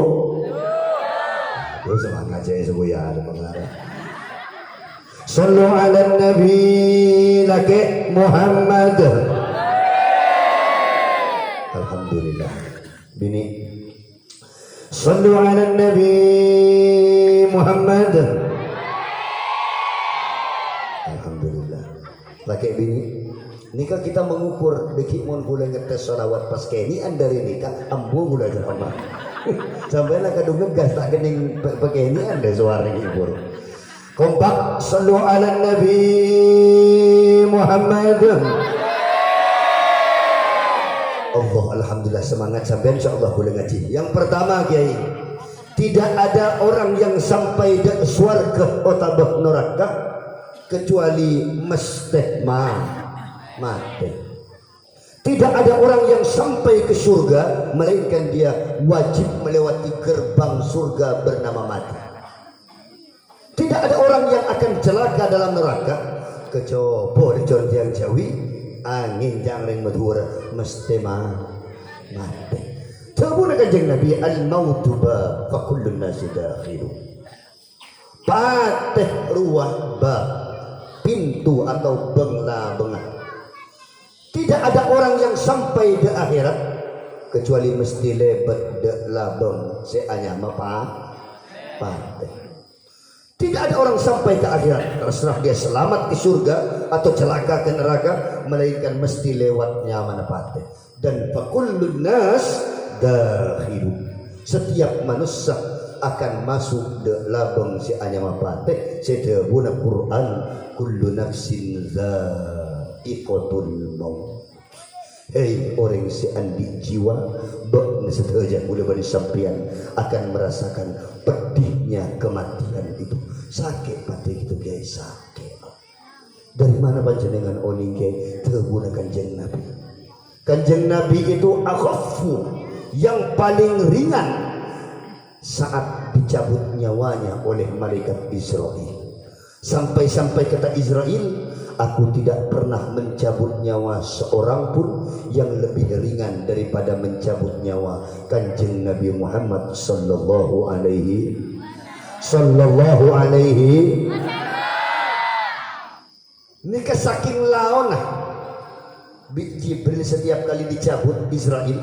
Terus semangat aja sebuya ada pengarah. Sallu ala Nabi laki Muhammad. Alhamdulillah. Bini Sallu ala Nabi Muhammad. Alhamdulillah. Laki bini nikah kita mengukur deki mun kula ngetes salawat pas kenian dari nikah ambu kula ceramah. Sampai lah kadung ngegas tak kening pakenian deh suara ibu. Kompak sallu ala Nabi Muhammad. Allah alhamdulillah semangat sampai insyaallah boleh ngaji. Yang pertama Kiai, tidak ada orang yang sampai ke surga atau neraka kecuali mesti mati. Tidak ada orang yang sampai ke surga melainkan dia wajib melewati gerbang surga bernama mati. Tidak ada orang yang akan celaka dalam neraka kecoba di yang jawi angin jangan madhura mesti mati. Terbuna kanjeng Nabi al-mautu ba fa kullun nas dakhilu. Patih ruah ba pintu atau bengah. Tidak ada orang yang sampai di akhirat kecuali mesti lebet de labeng seanya patih. Tidak ada orang sampai ke akhirat terserah dia selamat ke surga atau celaka ke neraka melainkan mesti lewatnya manapate. Dan fakullun nas dakhilu. Setiap manusia akan masuk de labeng si anyamapate. Sedebuna Quran kullu nafsin dha'iqatul maut. Hei orang si andi jiwa bakna sedaja boleh bani sampian akan merasakan pedihnya kematian itu. Sakit pati itu guys, sakit. Dari mana panjenengan oning ke terguna kanjeng Nabi? Kanjeng Nabi itu akhaffu, yang paling ringan saat dicabut nyawanya oleh malaikat Israel. Sampai-sampai kata Israel, aku tidak pernah mencabut nyawa seorang pun yang lebih ringan daripada mencabut nyawa kanjeng Nabi Muhammad sallallahu alaihi sallallahu alaihi. Ini saking laon Jibril setiap kali dicabut Israel,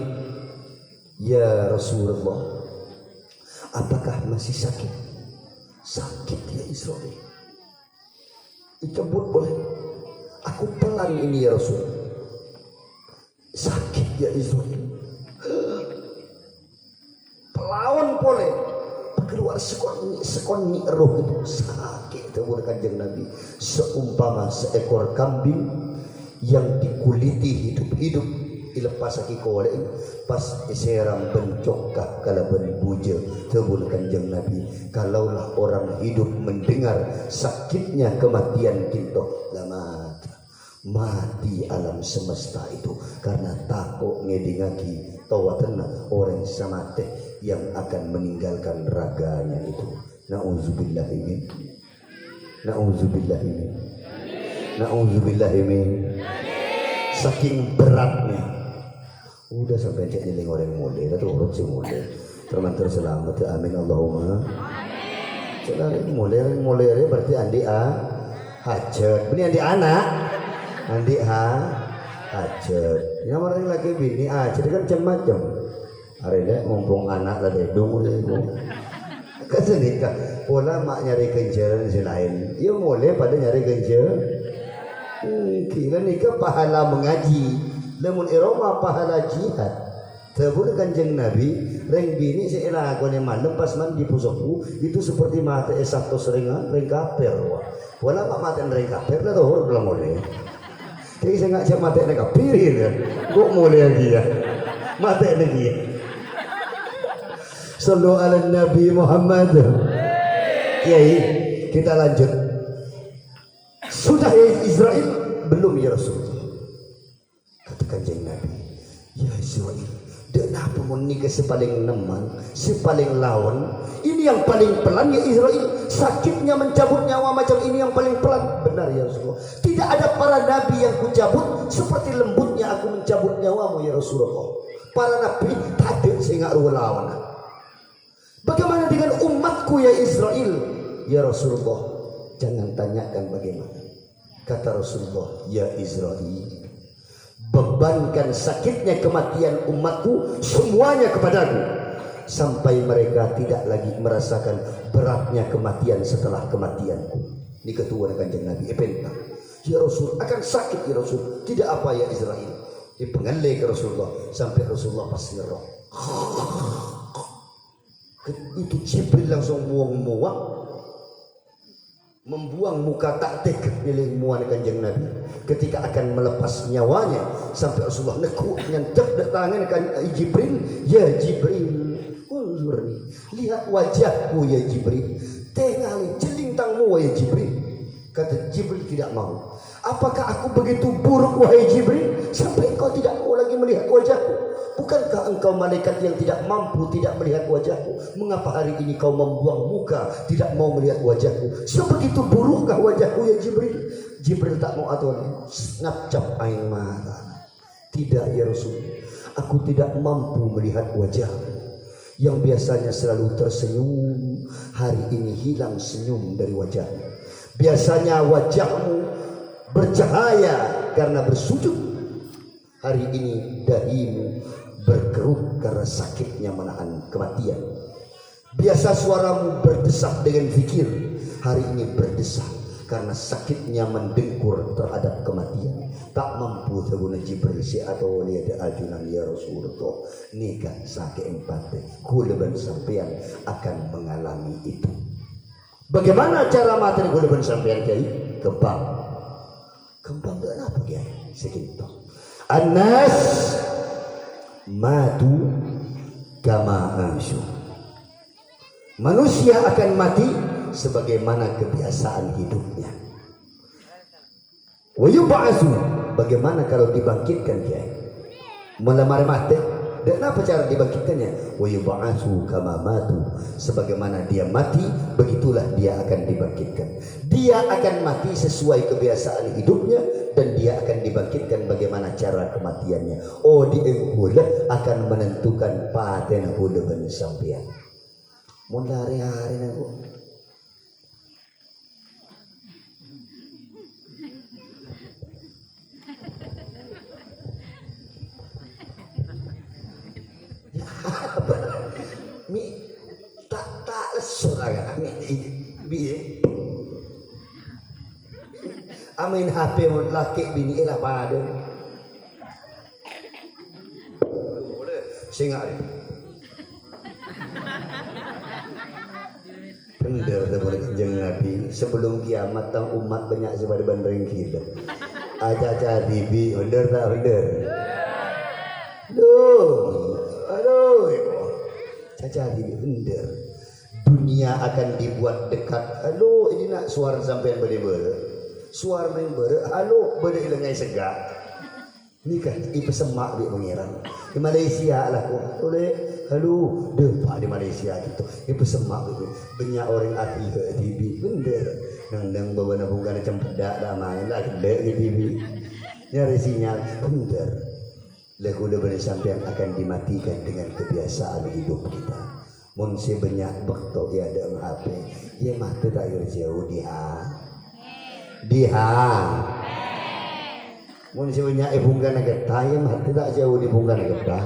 ya Rasulullah, apakah masih sakit? Sakit ya Israel, dicabut boleh, aku pelan ini ya Rasul. Sakit ya Israel, pelawan boleh, keluar sekoni roh itu sakit. Itu Kanjeng Nabi seumpama seekor kambing yang dikuliti hidup-hidup dilepas aki kolek pas diseram bencokah kala benbuja. Tebul Kanjeng Nabi, kalaulah orang hidup mendengar sakitnya kematian kinto lama mati alam semesta itu karena takut ngedingaki tawatena orang samate yang akan meninggalkan raganya itu. Nauzubillahimin, nauzubillahimin, nauzubillahimin. Saking beratnya udah sampai cek nyeling orang mulai atau urut si mulai termantar selamat amin Allahumma amin. Mulai berarti andi hajat ini andi anak andi hajat yang orang lagi bini hajat kan macam-macam hari ini mumpung anak lah dedung kan senikah pola mak nyari kenjaran si lain ya mulai pada nyari kenjaran. Kira nikah pahala mengaji, namun iroma pahala jihad. Terbun Kanjeng Nabi, reng bini seelah aku ni malam pas mandi pusokku itu seperti mata esakto seringan reng kaper. Wala mak mata reng kaper lah toh belum boleh. Jadi saya ngajak mata reng kaper ya, kok boleh lagi ya, mata lagi. Sallu ala Nabi Muhammad. Kiai, kita lanjut. Sudah ya Israel? Belum ya Rasulullah. Kata Kanjeng Nabi, ya Israel, kenapa mau nikah sepaling neman, sepaling lawan? Ini yang paling pelan ya Israel. Sakitnya mencabut nyawa macam ini yang paling pelan. Benar ya Rasulullah. Tidak ada para nabi yang kucabut seperti lembutnya aku mencabut nyawamu ya Rasulullah. Para nabi tak ada sehingga lawan. Bagaimana dengan umatku ya Israel? Ya Rasulullah, jangan tanyakan bagaimana. Kata Rasulullah, ya Israel, bebankan sakitnya kematian umatku semuanya kepadaku sampai mereka tidak lagi merasakan beratnya kematian setelah kematianku. Ini ketua Kanjeng Nabi Epenta. Ya Rasul, akan sakit ya Rasul. Tidak apa ya Israel. Dipengalai ke Rasulullah sampai Rasulullah pas ngerok. Itu Jibril langsung muang-muang, membuang muka taktik milik muan Kanjeng Nabi ketika akan melepas nyawanya sampai Rasulullah nekuk nyentak tangan kan Jibril, ya Jibril, unzurni, lihat wajahku ya Jibril, tengali jelintangmu ya Jibril. Kata Jibril tidak mau. Apakah aku begitu buruk wahai Jibril sampai engkau tidak mau lagi melihat wajahku? Bukankah engkau malaikat yang tidak mampu tidak melihat wajahku? Mengapa hari ini kau membuang muka tidak mau melihat wajahku? Sebegitu burukkah wajahku ya Jibril? Jibril tak mau atau ngapcap aing mata. Tidak ya Rasul, aku tidak mampu melihat wajahmu yang biasanya selalu tersenyum. Hari ini hilang senyum dari wajahmu. Biasanya wajahmu bercahaya karena bersujud. Hari ini dahimu berkerut karena sakitnya menahan kematian. Biasa suaramu berdesak dengan fikir, hari ini berdesak karena sakitnya mendengkur terhadap kematian. Tak mampu seguna Jibril si atau lihat ajunan ya Rasulullah. Nikah sakit empate, kuleban sampean akan mengalami itu. Bagaimana cara materi kuleban sampean kiai? Kembang dengan apa kiai? Sekinto. Anas matu kama asyu. Manusia akan mati sebagaimana kebiasaan hidupnya. Wa yub'atsu, bagaimana kalau dibangkitkan kiai? Melamar mati, dan apa cara dibangkitkannya? Wa yub'atsu kama matu, sebagaimana dia mati begitulah dia akan dibangkitkan. Dia akan mati sesuai kebiasaan hidupnya dan dia akan dibangkitkan bagaimana cara kematiannya. Oh, di engkula akan menentukan paten hula ben sampean. Mun hari-hari naku Mi tak lesur agak mi bi. Amin HP laki bini lah pada. Singa ni. Benar benar kanjeng Nabi sebelum kiamat tang umat banyak sepada bandering kita. Aja TV benar tak benar. Aduh. Caca TV benar. Dunia akan dibuat dekat. Aduh ini nak suara sampai berde. Suara berde. Halo berde lengai segak. Ni kan ibu semak dia mengirang. Di Malaysia lah kok. Oleh halo depan di Malaysia gitu. Ibu semak itu banyak orang ahli ke TV bener. Nang bawa nabungan macam pedak dah main lah kedek ke TV. Nyari sinyal bener. Lagu lebar sampai akan dimatikan dengan kebiasaan hidup kita. Mun si banyak bektok ya ada HP. Ya mata tak jauh dia. Mun sebenarnya bungkan getah ya mah tidak jauh di bungkan getah.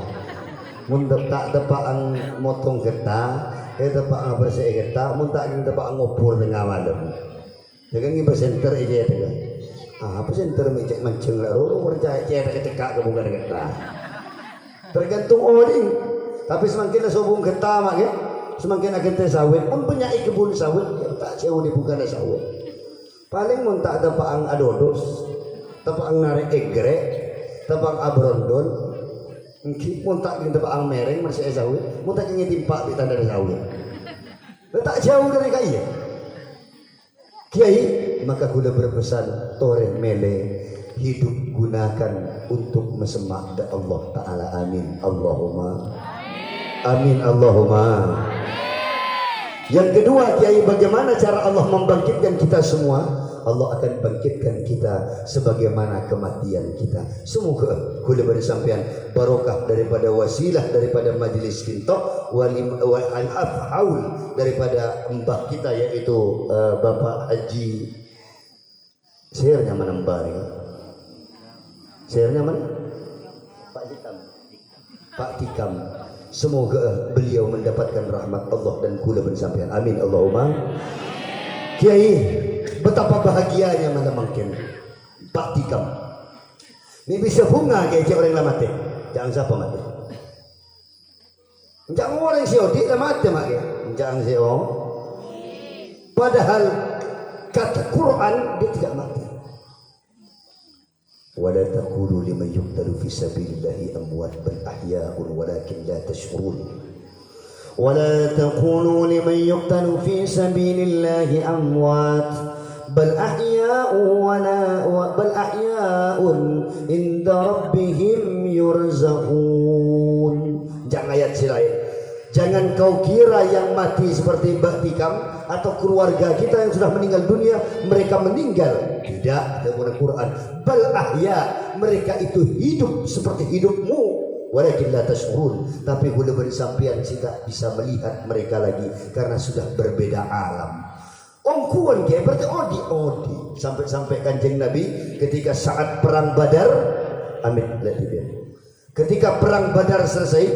Mun tak tepak ang motong getah, tepak ang bersih getah, mun tak tepak ang ngopur tengah malam. Jangan ngi presenter aja ya. Presenter mecek mancing lah, orang percaya cek ke bungkan getah. Tergantung orang. Tapi semakin sobung getah mak ya, semakin akan tersawit. Mun punya kebun sawit, ya tak jauh di bungkan sawit. Paling mun tak tepak ang adodos. Tepang narik egrek, tepang abrondon, mungkin tak ingin tepang mereng masih sawit, mun tak ingin timpak di tanda sawit. Tak jauh dari kaya. Kiai, maka kuda berpesan tore mele hidup gunakan untuk mesemak da Allah Taala. Amin Allahumma. Amin Allahumma. Yang kedua, Kiai, bagaimana cara Allah membangkitkan kita semua? Allah akan bangkitkan kita sebagaimana kematian kita. Semoga kula bersampean barokah daripada wasilah daripada majlis kintok wal afhaul daripada mbah kita yaitu Bapak Haji. Sirnya mana mbah ni? Sirnya mana? Pak Tikam. Semoga beliau mendapatkan rahmat Allah dan kula bersampean. Amin Allahumma. Kiai, betapa bahagianya mana mungkin Pak Tikam. Ini bisa bunga kayak orang lah mati. Jangan siapa mati. Jangan orang siodi lah mati mak ya. Jangan siapa. Padahal kata Quran dia tidak mati. Wala taqulu liman yuqtalu fi sabilillahi amwat bal ahya'un walakin la tash'urun. ولا تقولوا لمن يقتل في سبيل الله أموات بل أحياء عند ربهم يرزقون. Jangan ayat lain. Jangan kau kira yang mati seperti Mbak Tikam atau keluarga kita yang sudah meninggal dunia mereka meninggal. Tidak, dalam Al-Quran. Bal ahya, mereka itu hidup seperti hidupmu. Walakin la tashurun, tapi gula bersampian tidak bisa melihat mereka lagi karena sudah berbeda alam. Ongkuan ke berarti odi sampai Kanjeng Nabi ketika saat perang Badar, amin ketika perang Badar selesai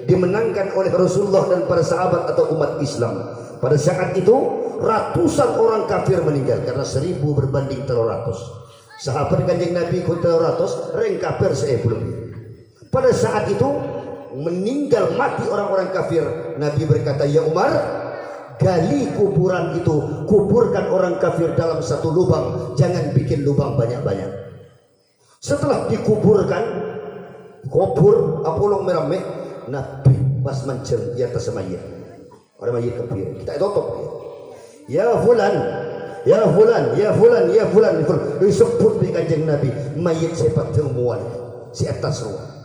dimenangkan oleh Rasulullah dan para sahabat atau umat Islam. Pada saat itu ratusan orang kafir meninggal karena 1000 berbanding 300. Sahabat Kanjeng Nabi ku 300, reng kafir 1000. Pada saat itu meninggal mati orang-orang kafir. Nabi berkata, ya Umar, gali kuburan itu, kuburkan orang kafir dalam satu lubang, jangan bikin lubang banyak-banyak. Setelah dikuburkan, kubur apolong merame, Nabi pas mancing di atas mayat. Orang mayat kafir, kita tutup ya fulan, ya fulan, ya fulan, ya fulan, disebut di Kanjeng Nabi mayat sepat temuan si atas ruang.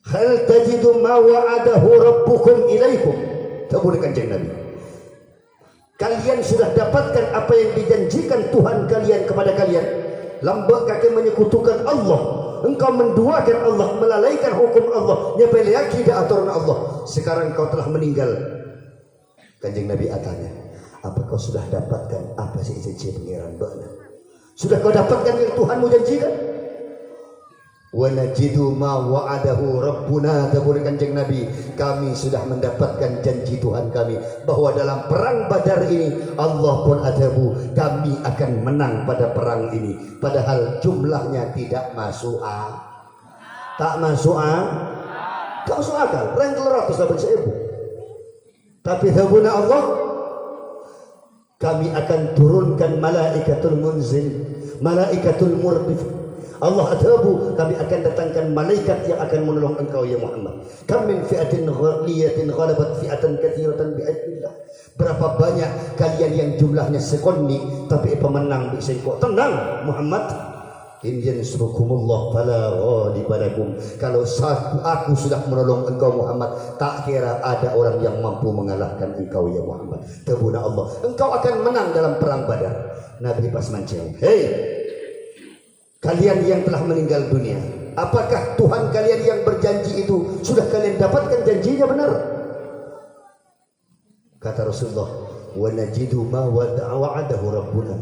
Hal tajidu ma wa'adahu rabbukum ilaikum. Tabur Kanjeng Nabi, kalian sudah dapatkan apa yang dijanjikan Tuhan kalian kepada kalian. Lambat kaki menyekutukan Allah, engkau menduakan Allah, melalaikan hukum Allah, nyepeleaki aturan Allah. Sekarang kau telah meninggal. Kanjeng Nabi tanya, apa kau sudah dapatkan apa sih janji pangeran bana? Sudah kau dapatkan yang Tuhanmu janjikan? wa najidu ma wa'adahu rabbuna. Tabur Kanjeng Nabi, kami sudah mendapatkan janji Tuhan kami bahwa dalam perang Badar ini Allah pun adabu, kami akan menang pada perang ini, padahal jumlahnya tidak masuk tak masuk akal. Perang 300 tapi tabuna Allah, kami akan turunkan malaikatul munzil, malaikatul murdif. Allah adabu, kami akan datangkan malaikat yang akan menolong engkau ya Muhammad. Kam min fi'atin ghaliyatin ghalabat fi'atan katsiratan bi'idznillah. Berapa banyak kalian yang jumlahnya sekonni tapi pemenang bisa kok. Tenang Muhammad. In yansurukumullah fala ghaliba lakum. Kalau aku sudah menolong engkau Muhammad, tak kira ada orang yang mampu mengalahkan engkau ya Muhammad. Tabuna Allah, engkau akan menang dalam perang Badar. Nabi pas mancing, hei kalian yang telah meninggal dunia, apakah Tuhan kalian yang berjanji itu sudah kalian dapatkan janjinya benar? Kata Rasulullah, wa najidu ma wa'adahu rabbuna.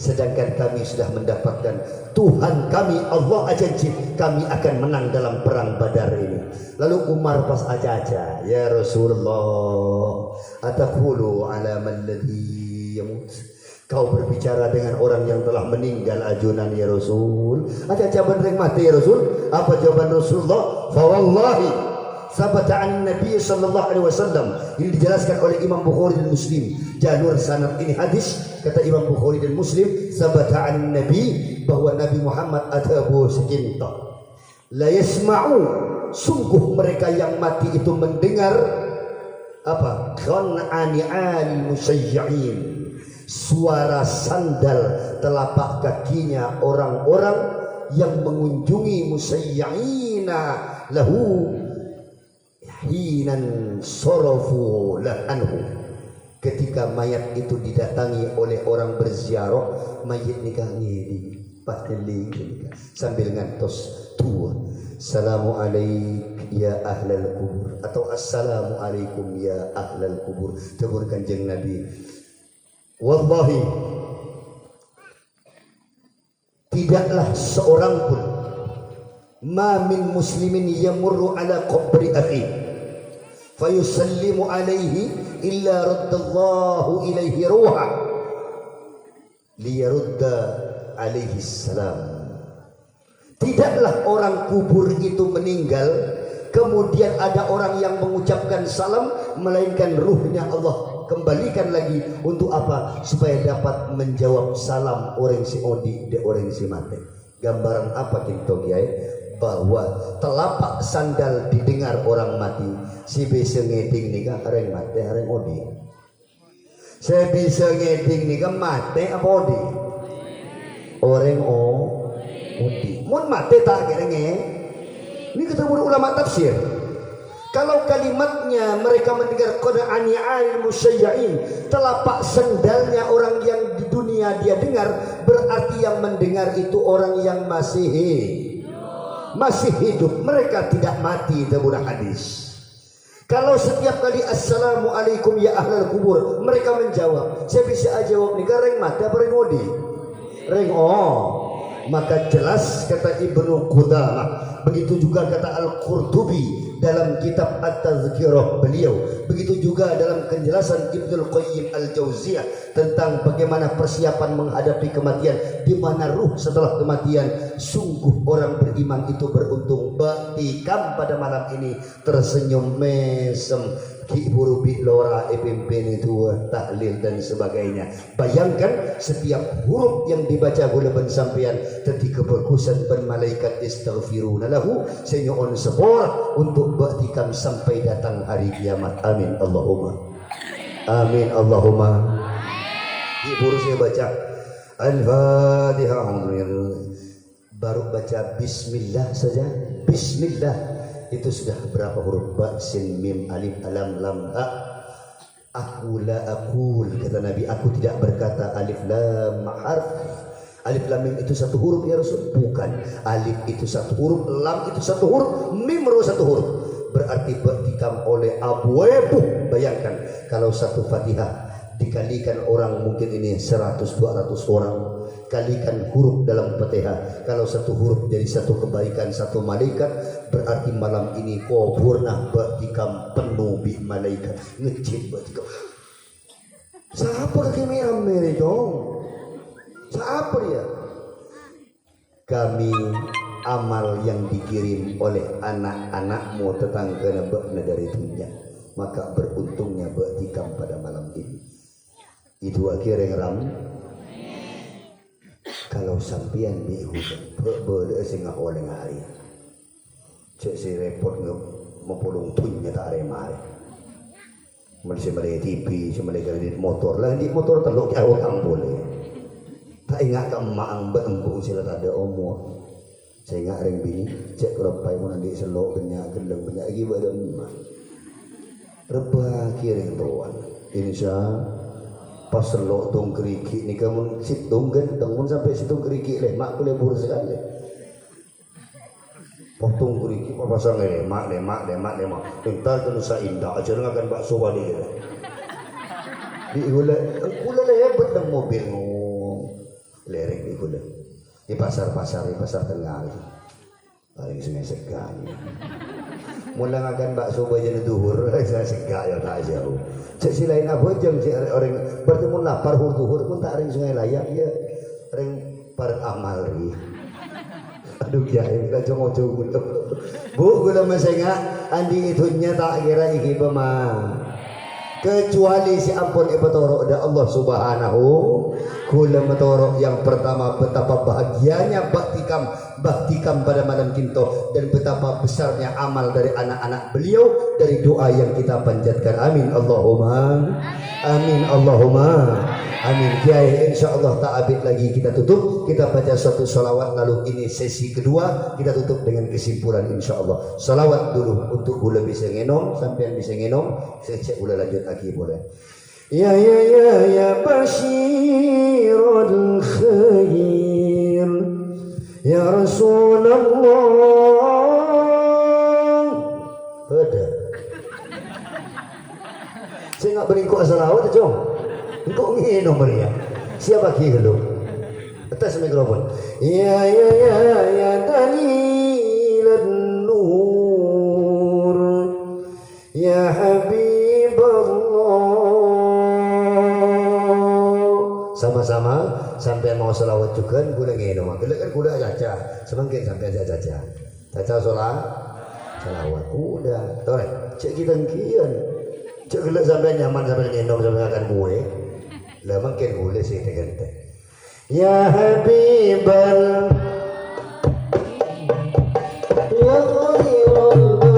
Sedangkan kami sudah mendapatkan Tuhan kami Allah janji kami akan menang dalam perang Badar ini. Lalu Umar pas aja, ya Rasulullah, ataqulu ala man ladhi yamut. Kau berbicara dengan orang yang telah meninggal ajunan ya Rasul. Ada jawaban yang mati ya Rasul. Apa jawaban Rasulullah? Fa wallahi sabata an Nabi sallallahu alaihi wasallam. Ini dijelaskan oleh Imam Bukhari dan Muslim. Jalur sanad ini hadis kata Imam Bukhari dan Muslim, sabata an Nabi, bahwa Nabi Muhammad adabu sekinta. La yasma'u, sungguh mereka yang mati itu mendengar apa? Khan'ani al-musayyi'in, suara sandal telapak kakinya orang-orang yang mengunjungi musayyi'ina lahu hinan sorofu anhu. Ketika mayat itu didatangi oleh orang berziarah, mayat nikah ini pateli sambil ngantos tua, assalamu alaik ya ahlal kubur, atau assalamu alaikum ya ahlal kubur. Tabur Kanjeng Nabi, wallahi tidaklah seorang pun ma min muslimin yamurru ala qabri akhi fayusallimu alaihi illa raddallahu ilaihi ruha liyarudda alaihi salam. Tidaklah orang kubur itu meninggal kemudian ada orang yang mengucapkan salam, melainkan ruhnya Allah kembalikan lagi untuk apa? Supaya dapat menjawab salam orang si odi de orang si mate. Gambaran apa kinto kiai? Bahwa telapak sandal didengar orang mati, si bisa ngeding nika areng mate areng odi. Saya bisa ngeding nika mate apa odi? Orang odi. Mun mate tak kerenge. Ini ketemu ulama tafsir. Kalau kalimatnya mereka mendengar qad'ani al-musayyi'in, telapak sendalnya orang yang di dunia dia dengar, berarti yang mendengar itu orang yang masih hidup. Mereka tidak mati, tabur hadis. Kalau setiap kali assalamualaikum ya ahlal kubur, mereka menjawab, saya bisa jawab nih reng mati apa reng odi? Reng maka jelas kata Ibnu Qudamah, begitu juga kata Al-Qurtubi dalam kitab At-Tazkirah beliau, begitu juga dalam penjelasan Ibnu Qayyim Al-Jauziyah tentang bagaimana persiapan menghadapi kematian, di mana ruh setelah kematian. Sungguh orang beriman itu beruntung. Batikam pada malam ini tersenyum mesem, ki hurubi lora pimpin itu tahlil dan sebagainya. Bayangkan setiap huruf yang dibaca guleban sampean tadi keberkusan ben malaikat istaghfiruna lahu, senyoon sepor untuk batikam sampai datang hari kiamat. Amin Allahumma amin Allahumma. Ibu saya baca Al-Fatihah, baru baca Bismillah saja. Bismillah itu sudah berapa huruf? Ba, sin, mim, alif, lam, lam, ha. Aku la aqul, kata Nabi, aku tidak berkata alif lam harf. Alif lam mim itu satu huruf ya Rasul? Bukan. Alif itu satu huruf, lam itu satu huruf, mim baru satu huruf. Berarti bertikam oleh abwebuh. Bayangkan kalau satu Fatihah dikalikan orang mungkin ini 100-200 orang, kalikan huruf dalam Fatihah. Kalau satu huruf jadi satu kebaikan, satu malaikat, berarti malam ini kuburna ba'tikam penuh bi malaikat. Ngecit ba'tikam. Siapa kami amir itu? Siapa dia? Kami amal yang dikirim oleh anak-anakmu tetangga dari dunia. Maka beruntungnya ba'tikam pada malam ini. Itu akhirnya ram. Kalau sampian di hujan berde singah oleh hari cek si repot mempulung tunya tak ada mari Malaysia TV Malaysia kredit motor lah di motor teluk jauh kang boleh tak ingat ke emak ang berembung sila tak ada omor saya ingat ring bini cek keropai pun nanti selok banyak gendeng banyak lagi pada emak rebah kiring tuan insya pas selok tong kerikik ni kamu situng genteng pun sampai situng kerikik leh mak ku lebur sekali potong kerikik apa pasang lemak entar tu nusa indah aja dengan bakso wali di gula hebat dan mobil lereng di gula di pasar tengah paling sungai segan mula ngakan bakso bajan duhur saya segak ya tak jauh cek si lain apa jam si orang bertemu lapar duhur pun tak ring sungai layak ya ring par amal ri aduh kiai kita congok bu gula masenga andi itunya tak kira iki pemah kecuali si ampun ibatorok da Allah subhanahu kula matorok yang pertama betapa bahagianya baktikam pada malam kinto dan betapa besarnya amal dari anak-anak beliau dari doa yang kita panjatkan amin Allahumma amin kiai insyaallah tak habis lagi kita tutup kita baca satu salawat lalu ini sesi kedua kita tutup dengan kesimpulan insyaallah salawat dulu untuk gula bisa ngenom sampai bisa ngenom saya cek gula lanjut lagi boleh ya bashirul khair ya Rasulullah ada saya nggak beringkuk salawat jom engkau ngenom ya siapa ki lu atas mikrofon ya dalilan nur ya Habiballah sama-sama sampai mau selawat juga gula ngenom gula kan gula caca semakin sampai caca selawat udah tore cek kita kian cek gula sampai nyaman sampai ngenom sampai makan kue lah makin boleh sih tegante ya Habibal ya khairul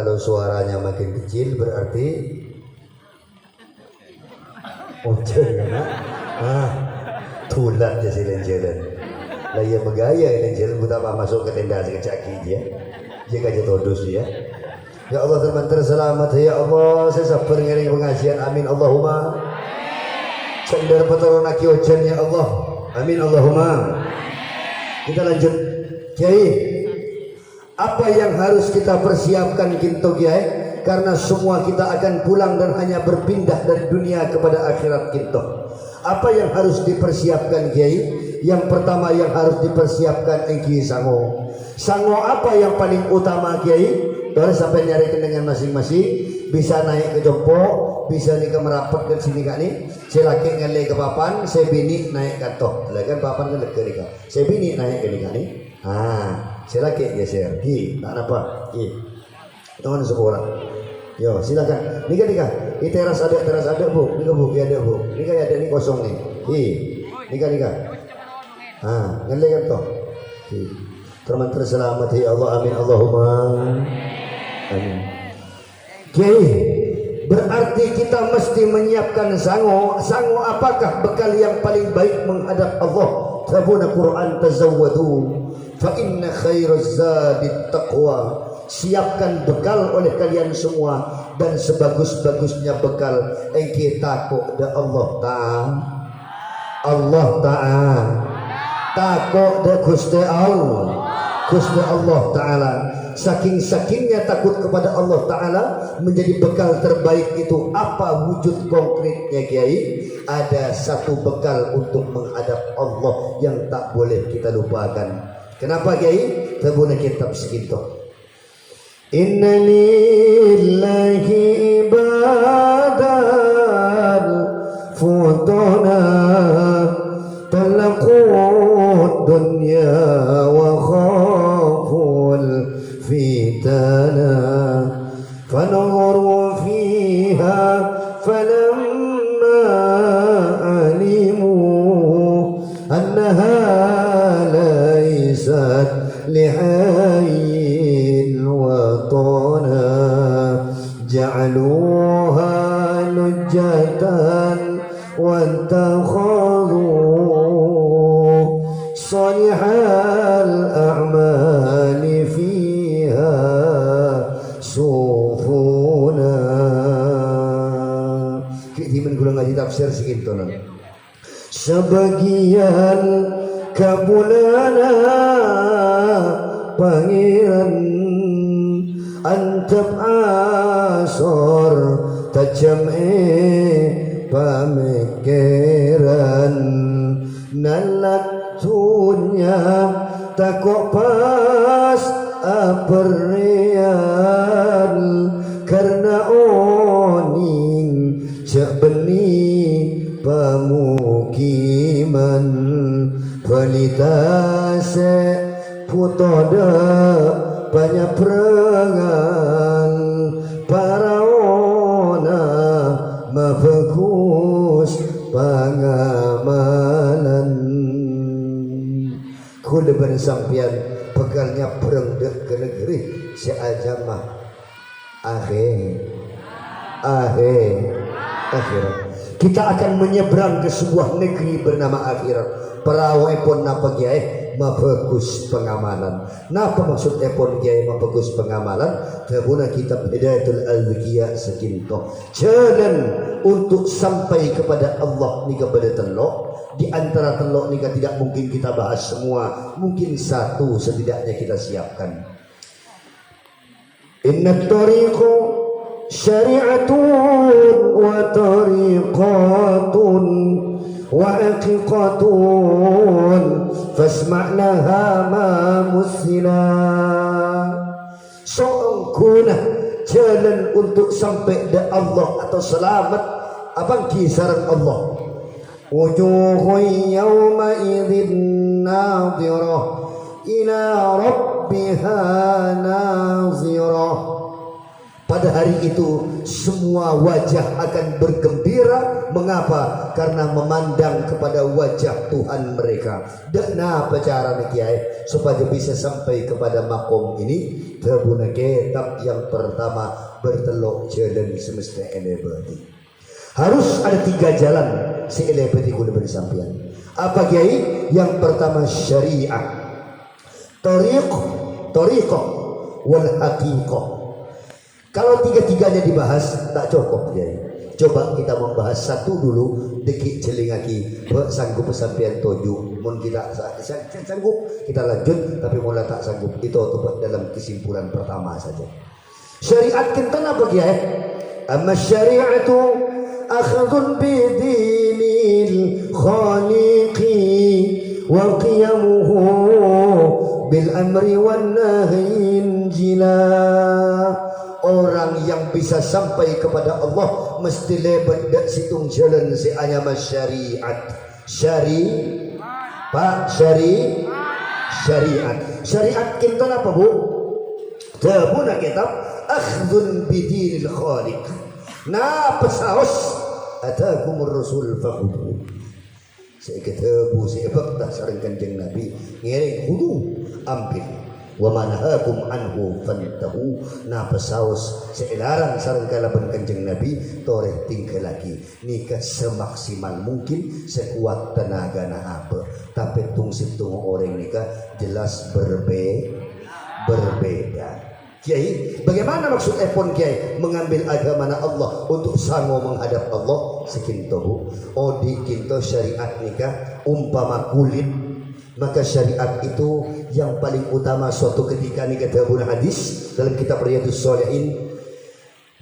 kalau suaranya makin kecil berarti ujar kan? Tulat ya si lenjelan. Lah ia megaya lenjelan betapa masuk ke tenda sekecaki dia. Dia kaji todus dia. Ya Allah terbantar selamat ya Allah. Saya sabar ngering pengajian. Amin Allahumma. Cendera peturun aki ojen ya Allah. Amin Allahumma. Kita lanjut. Kiai, apa yang harus kita persiapkan kinto Kiai? Karena semua kita akan pulang dan hanya berpindah dari dunia kepada akhirat kinto. Apa yang harus dipersiapkan Kiai? Yang pertama yang harus dipersiapkan Eki sango. Sango apa yang paling utama Kiai? Baru sampai nyari dengan masing-masing. Bisa naik ke jompo, bisa nih ke merapat ke sini kak nih. Saya laki ngelai ke papan, saya bini naik ke atok. Lah kan papan kan lek ke saya bini naik ke nih. Saya laki geser. Tak apa. Teman sekolah. Yo silakan. Nikah. Ini teras ada bu. Nikah bu, ada bu. Nikah ada ini kosong nih. Nikah. Ngelai kan toh. Termantar selamat ya Allah. Amin Allahumma. Amin. Kiai, berarti kita mesti menyiapkan sango. Sango apakah bekal yang paling baik menghadap Allah? Tabuna Quran tazawwadu fa inna khairaz zadi taqwa. Siapkan bekal oleh kalian semua dan sebagus-bagusnya bekal engke takut da Allah Ta'ala. Allah Ta'ala. Takut da Gusti Allah. Gusti Allah Ta'ala. Saking-sakingnya takut kepada Allah Ta'ala menjadi bekal terbaik itu. Apa wujud konkretnya Kiai? Ada satu bekal untuk menghadap Allah yang tak boleh kita lupakan. Kenapa Kiai? Kita boleh kitab segitu. Inna lillahi ibadan futuna talaqud dunya wa khaful fitana fanuru fiha falamma alimu annaha laysat lihayyin watana ja'aluha lujjatan واتخذوا صالح الأعمال فيها سفنا. Kita mengulang ngaji tafsir segitu non. Sebagian kabulana pangeran antap asor tajam pemikiran nalatunya takok pas aperian karena oning cak beni pemukiman pelitase putoda banyak perangan para mabagus pengamalan kuleban sampian bekalnya berendek ke negeri seajamah akhirat. Kita akan menyeberang ke sebuah negeri bernama akhirat. Perahu pun napa kiai mabagus pengamalan. Napa maksud pun kiai mabagus pengamalan? Tabuna kitab Hidayatul Al-Baqiyah sekinto. Jalan untuk sampai kepada Allah ni kepada telok. Di antara telok ni tidak mungkin kita bahas semua. Mungkin satu setidaknya kita siapkan. Inna tariqu syari'atun wa tariqatun wa aqiqatun fasma'naha ma musila. Seorang jalan untuk sampai ke Allah atau selamat abang kisaran Allah. Wujuhun yawma idzin nadhirah ila rabbiha nazirah. Pada hari itu semua wajah akan bergembira. Mengapa? Karena memandang kepada wajah Tuhan mereka. Dan apa cara nih Kiai supaya bisa sampai kepada makom ini? Terbuna kitab yang pertama bertelok jalan semesta elebati. Harus ada 3 jalan si elebati kudu bersampian. Apa Kiai? Yang pertama syariat, tariqah wal haqiqah. Kalau 3-tiganya dibahas tak cukup Kiai. Coba kita membahas satu dulu dekik celingaki sanggup sampean toju. Mun kita sanggup kita lanjut, tapi mulai tak sanggup itu untuk dalam kesimpulan pertama saja. Syariat kita apa Kiai? Amma syari'atu akhadun bidinil khaliqi wa qiyamuhu bil amri wan nahyin jila. Orang yang bisa sampai kepada Allah mesti lebat dak situng jalan si anyama syariat. Syariat kita apa Bu? Tabuna kitab akhdun bidinil khaliq. Na pesaos atakumur rasul fakhudhu. Saya katabu saya fakta sareng Kanjeng Nabi ngiring kudu ambil. Wa manhakum anhu fantahu. Na pesaos seilarang sareng kalaban Kanjeng Nabi toreh tinggal lagi nikah semaksimal mungkin sekuat tenaga na apa. Tapi tungsitung orang nikah jelas berbeda. Kiai, bagaimana maksud epon Kiai mengambil agama Allah untuk sango menghadap Allah sekinto? Oh di kinto syariat nikah umpama kulit, maka syariat itu yang paling utama suatu ketika nikah dalam hadis dalam kitab Riyadhus Shalihin.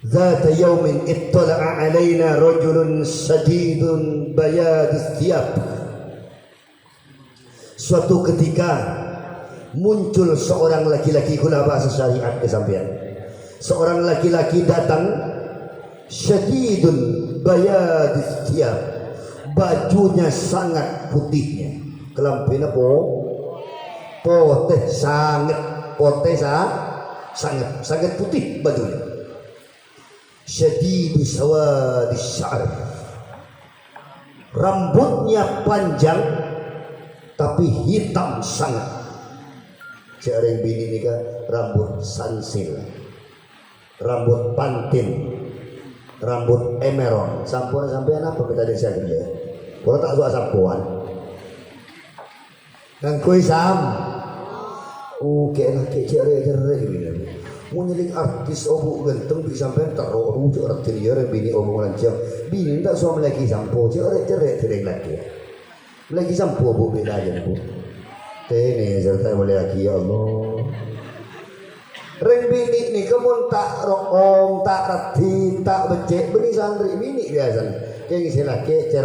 Zata yaumin ittala'a alaina rajulun sadidun bayadus thiyab. Suatu ketika muncul seorang laki-laki, guna bahasa syariat kesampian. Seorang laki-laki datang syadidun bayadis thiyab, bajunya sangat putihnya. Kelampina poteh sangat putih bajunya. Syadidus sawadis sya'ar, rambutnya panjang tapi hitam sangat. Jarang bini nikah rambut sansil, rambut pantin, rambut emeron. Sampuan sampean apa kita desa kerja? Kalau tak suka sampuan, dan kue sam, kayak cerai gitu. Mau nyeling artis obu ganteng bisa sampean taruh rujuk artiria bini obu lancang. Bini tak suami lagi sampo cerai lagi. Lagi sampo obu beda aja bu. Ini serta boleh lagi ya Allah. Reng bini ni kemun tak rokong, tak rati, tak becek bini santri bini biasa. Kayak istilah kecer.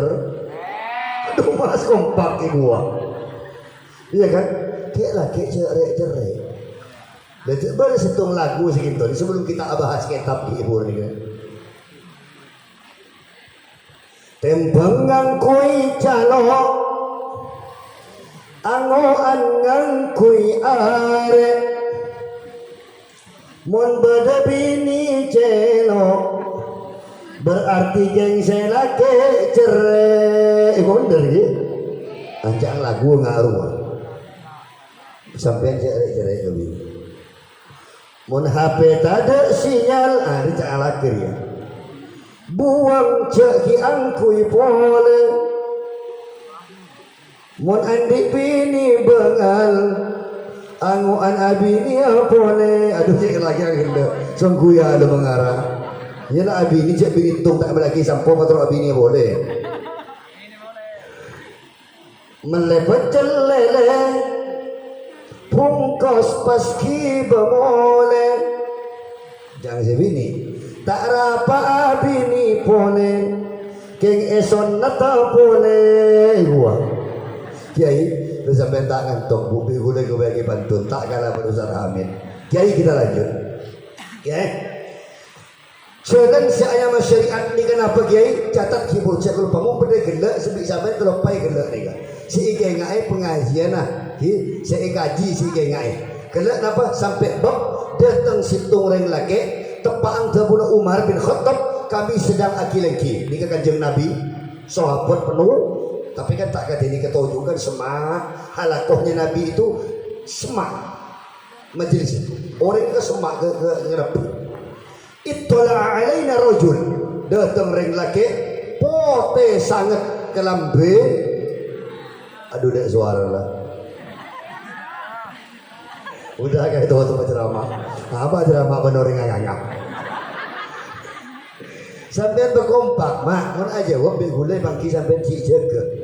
Aduh malas kompak ibu. Iya kan? Kayak lah cerai. Dan baru setung lagu segitu. Sebelum kita bahas kitab ibu ni kan. Tembangang kui calok. Angoan ngangkui are mon beda bini celok berarti geng selake cerai gonder ya ancang lagu ngaruh sampai cerai lebih mon HP tada sinyal ada calakir ya buang ceki angkui pole. Mun andi bini bengal anguan abini apone. Aduh cek lagi agenda sungguh ya ada mengarah. Yalah abini cek bini tung tak lagi sampo patro abini boleh. Melepat celele pungkos paski bemole. Jangan sebini tak rapa abini pone keng eson nata pone gua. Kiai, bisa bentak ngantuk bubi gula gue bagi pantun tak kalah berusaha amin. Kiai kita lanjut. Kiai, challenge saya masyarakat ni kenapa Kiai? Catat hibur cek lupa mau benda gelak sebik sampai terlepai gelak ni kan. Si Kiai ngai pengajian lah. Si kaji si Kiai ngai. Gelak napa sampai bab datang situng orang lagi tepaan tabuna Umar bin Khattab kami sedang aki-laki ini kanjeng Nabi sahabat penuh tapi kan tak kata ini ketunjukkan semak halakohnya Nabi itu semak majelis orang ke semak ke ngerep ittala alaina rajul datang reng laki pote sangat kelambe aduh dek suara lah udah kayak itu waktu ceramah apa ceramah bener ngangap sampai berkompak mak mun aja wong bil gulai bangki sampai ci jaga